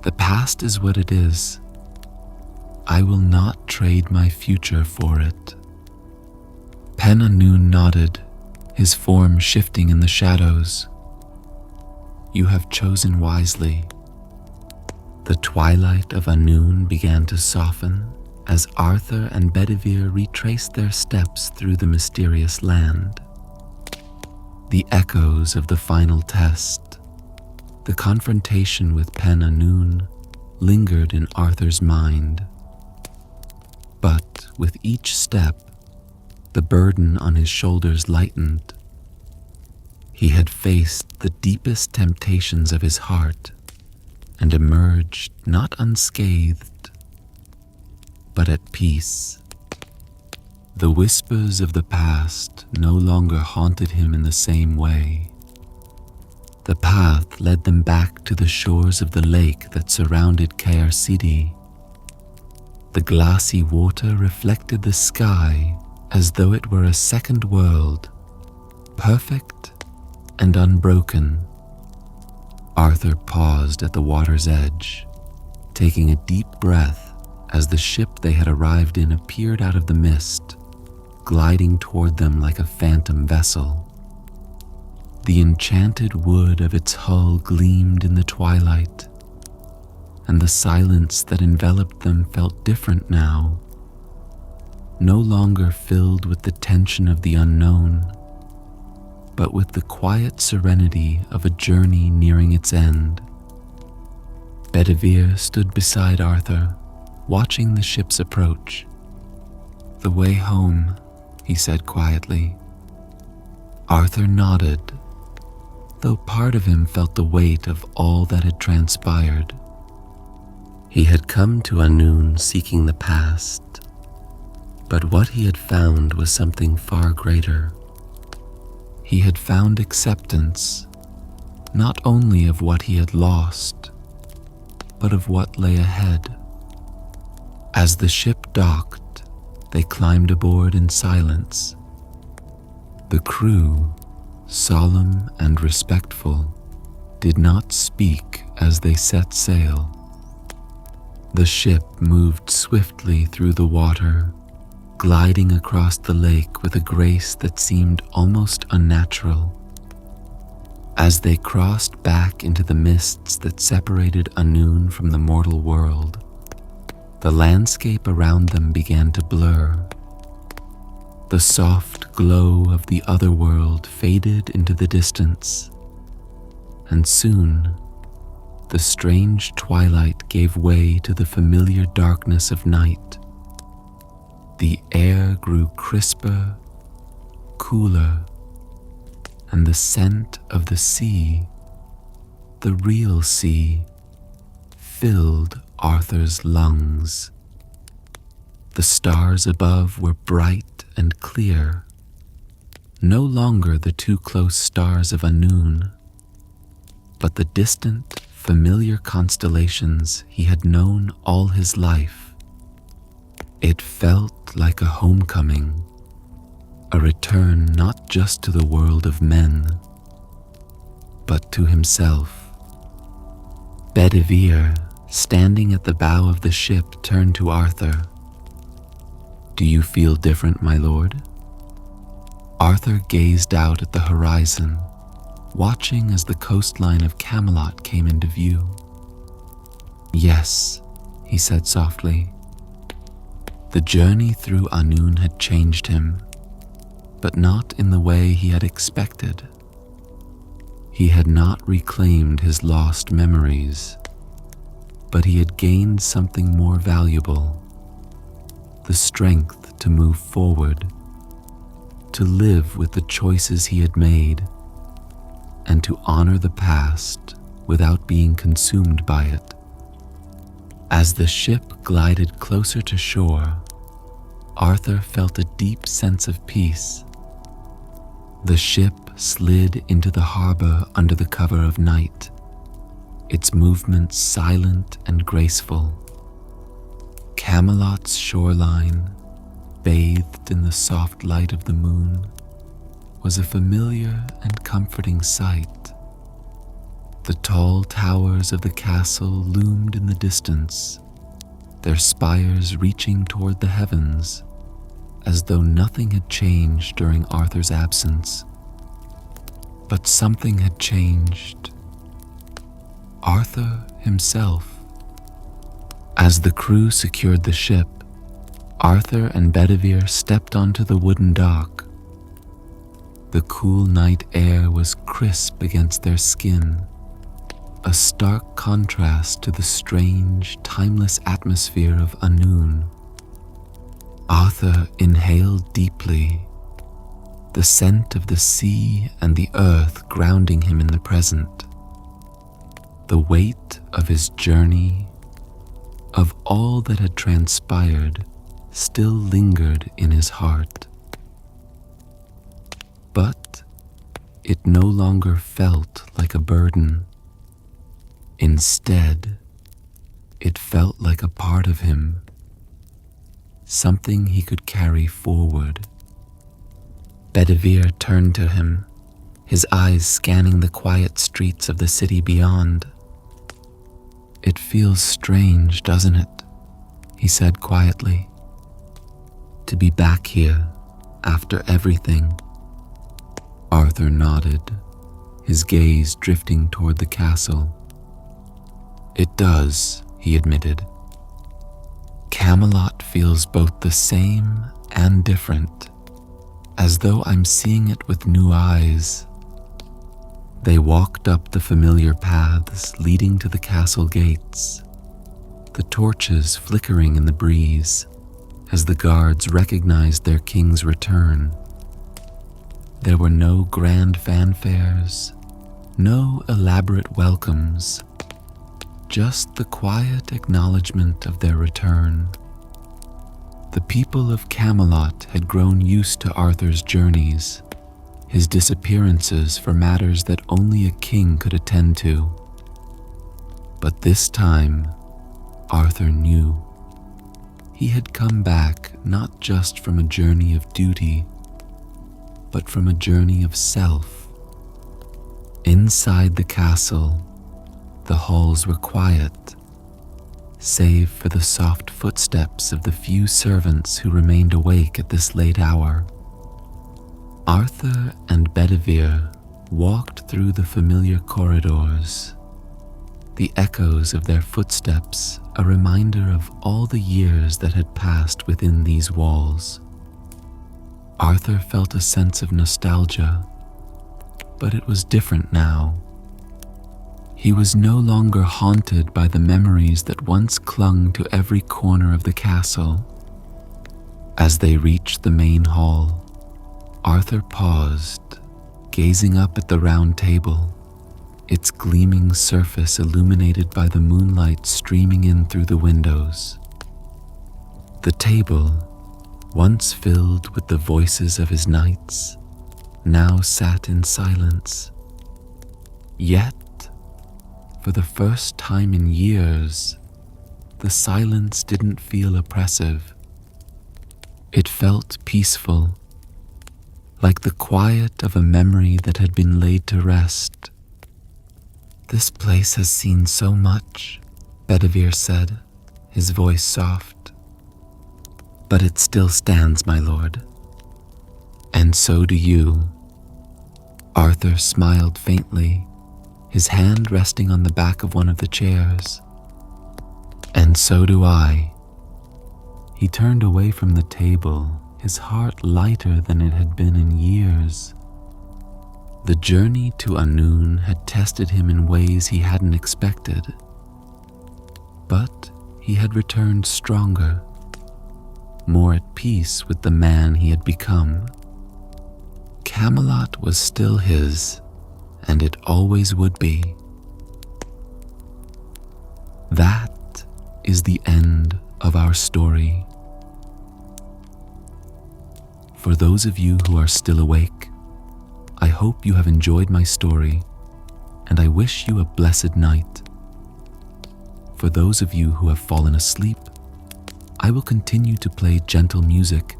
"The past is what it is. I will not trade my future for it." Annwfn nodded, his form shifting in the shadows. "You have chosen wisely." The twilight of Annwfn began to soften as Arthur and Bedivere retraced their steps through the mysterious land. The echoes of the final test, the confrontation with Annwfn, lingered in Arthur's mind. But with each step, the burden on his shoulders lightened. He had faced the deepest temptations of his heart and emerged not unscathed, but at peace. The whispers of the past no longer haunted him in the same way. The path led them back to the shores of the lake that surrounded Caercidi. The glassy water reflected the sky as though it were a second world, perfect and unbroken. Arthur paused at the water's edge, taking a deep breath as the ship they had arrived in appeared out of the mist, gliding toward them like a phantom vessel. The enchanted wood of its hull gleamed in the twilight, and the silence that enveloped them felt different now, no longer filled with the tension of the unknown, but with the quiet serenity of a journey nearing its end. Bedivere stood beside Arthur, watching the ships approach. "The way home," he said quietly. Arthur nodded, though part of him felt the weight of all that had transpired. He had come to Annwfn seeking the past, but what he had found was something far greater. He had found acceptance, not only of what he had lost, but of what lay ahead. As the ship docked, they climbed aboard in silence. The crew, solemn and respectful, did not speak as they set sail. The ship moved swiftly through the water, gliding across the lake with a grace that seemed almost unnatural. As they crossed back into the mists that separated Annwfn from the mortal world, the landscape around them began to blur. The soft glow of the otherworld faded into the distance, and soon the strange twilight gave way to the familiar darkness of night. The air grew crisper, cooler, and the scent of the sea, the real sea, filled Arthur's lungs. The stars above were bright and clear, no longer the too close stars of Annwfn, but the distant, familiar constellations he had known all his life. It felt like a homecoming, a return not just to the world of men, but to himself. Bedivere, standing at the bow of the ship, turned to Arthur. "Do you feel different, my lord?" Arthur gazed out at the horizon, watching as the coastline of Camelot came into view. "Yes," he said softly. The journey through Annwfn had changed him, but not in the way he had expected. He had not reclaimed his lost memories, but he had gained something more valuable: the strength to move forward, to live with the choices he had made, and to honor the past without being consumed by it. As the ship glided closer to shore, Arthur felt a deep sense of peace. The ship slid into the harbor under the cover of night, its movements silent and graceful. Camelot's shoreline, bathed in the soft light of the moon, was a familiar and comforting sight. The tall towers of the castle loomed in the distance, their spires reaching toward the heavens, as though nothing had changed during Arthur's absence. But something had changed. Arthur himself. As the crew secured the ship, Arthur and Bedivere stepped onto the wooden dock. The cool night air was crisp against their skin, a stark contrast to the strange, timeless atmosphere of Annwfn. Arthur inhaled deeply, the scent of the sea and the earth grounding him in the present. The weight of his journey, of all that had transpired, still lingered in his heart. But it no longer felt like a burden. Instead, it felt like a part of him, something he could carry forward. Bedivere turned to him, his eyes scanning the quiet streets of the city beyond. "It feels strange, doesn't it?" he said quietly. "To be back here, after everything?" Arthur nodded, his gaze drifting toward the castle. "It does," he admitted. "Camelot feels both the same and different, as though I'm seeing it with new eyes." They walked up the familiar paths leading to the castle gates, the torches flickering in the breeze as the guards recognized their king's return. There were no grand fanfares, no elaborate welcomes, just the quiet acknowledgement of their return. The people of Camelot had grown used to Arthur's journeys, his disappearances for matters that only a king could attend to. But this time, Arthur knew. He had come back not just from a journey of duty, but from a journey of self. Inside the castle, the halls were quiet, save for the soft footsteps of the few servants who remained awake at this late hour. Arthur and Bedivere walked through the familiar corridors, the echoes of their footsteps a reminder of all the years that had passed within these walls. Arthur felt a sense of nostalgia, but it was different now. He was no longer haunted by the memories that once clung to every corner of the castle. As they reached the main hall, Arthur paused, gazing up at the round table, its gleaming surface illuminated by the moonlight streaming in through the windows. The table, once filled with the voices of his knights, now sat in silence. Yet, for the first time in years, the silence didn't feel oppressive. It felt peaceful, like the quiet of a memory that had been laid to rest. "This place has seen so much," Bedivere said, his voice soft. "But it still stands, my lord." "And so do you." Arthur smiled faintly, his hand resting on the back of one of the chairs. "And so do I." He turned away from the table, his heart lighter than it had been in years. The journey to Annwfn had tested him in ways he hadn't expected, but he had returned stronger, more at peace with the man he had become. Camelot was still his, and it always would be. That is the end of our story. For those of you who are still awake, I hope you have enjoyed my story, and I wish you a blessed night. For those of you who have fallen asleep, I will continue to play gentle music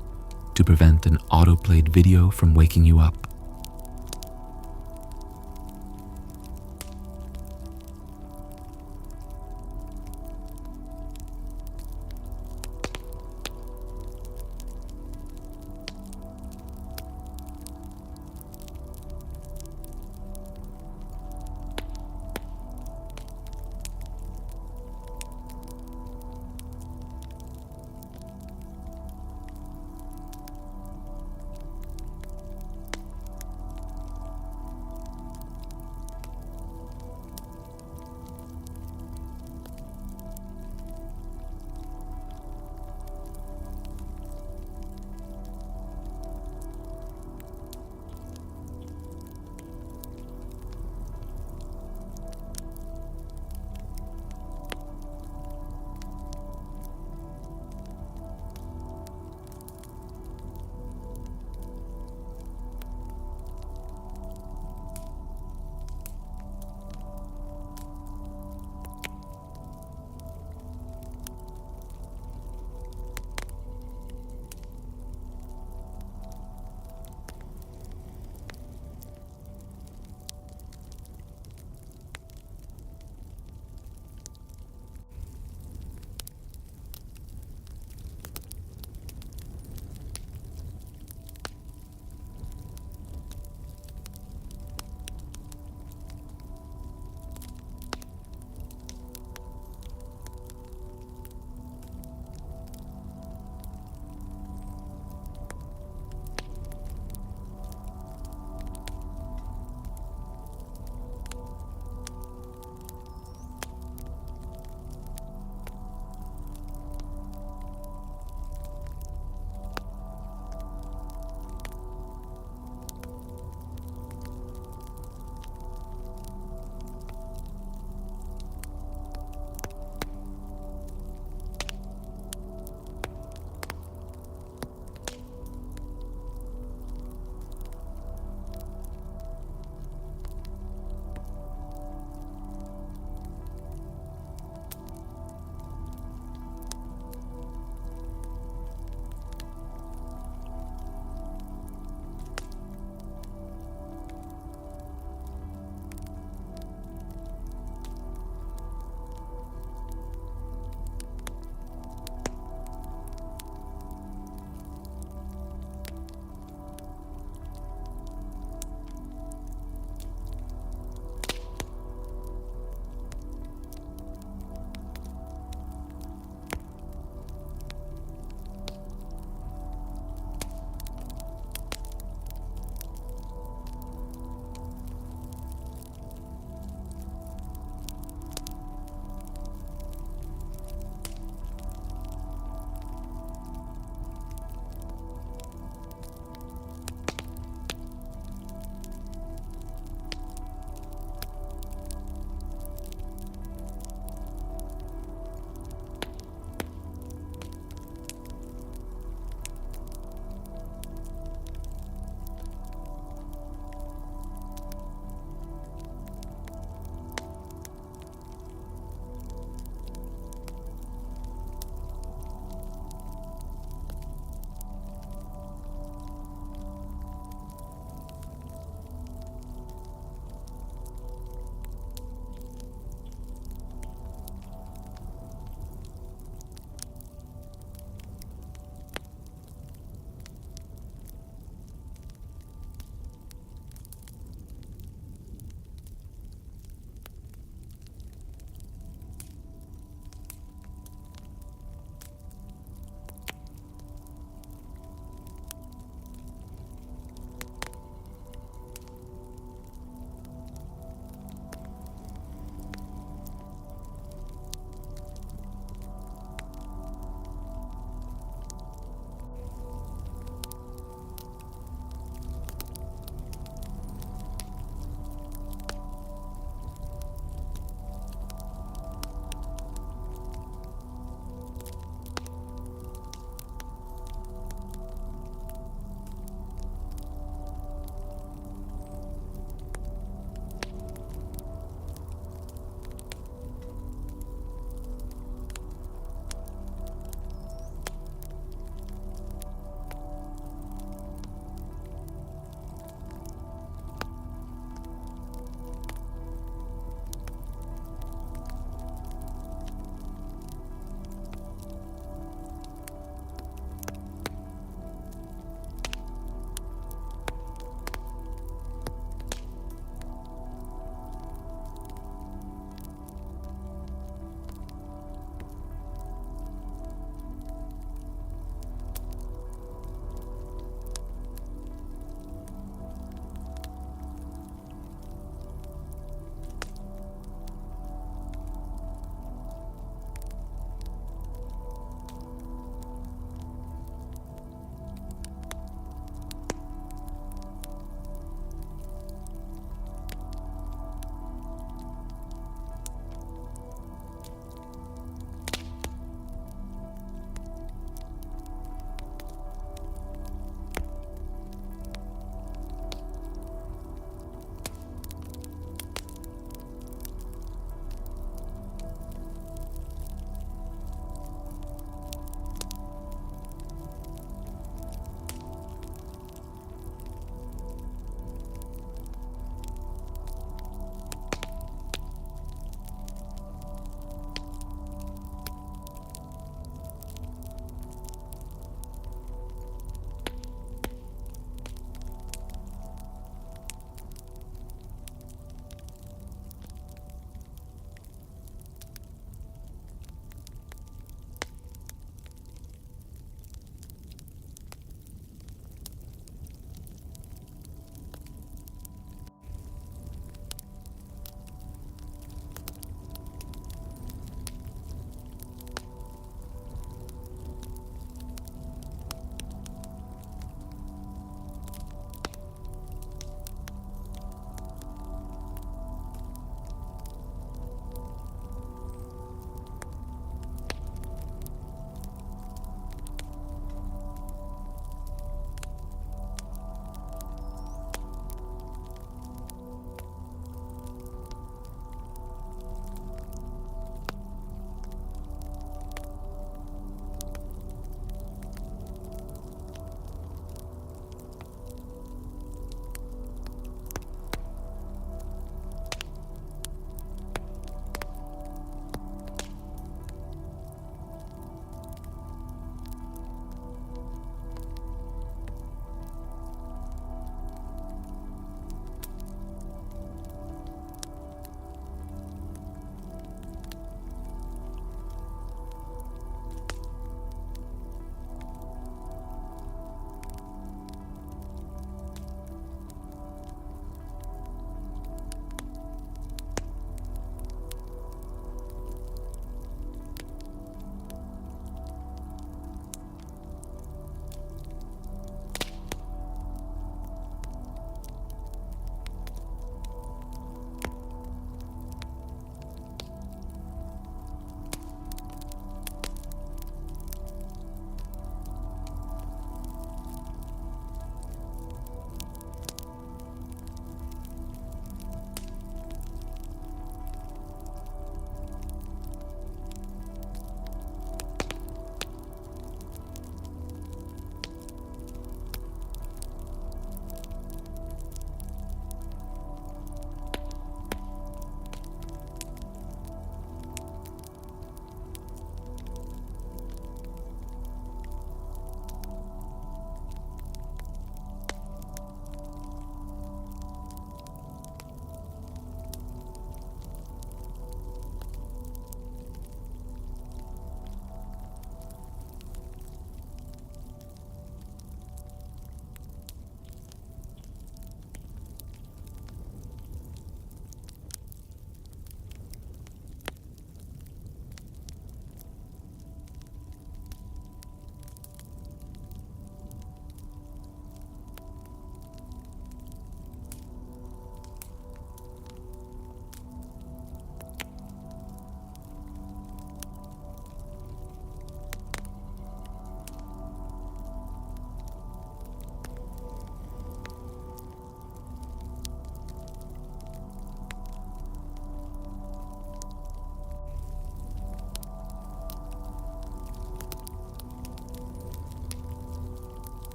to prevent an auto-played video from waking you up.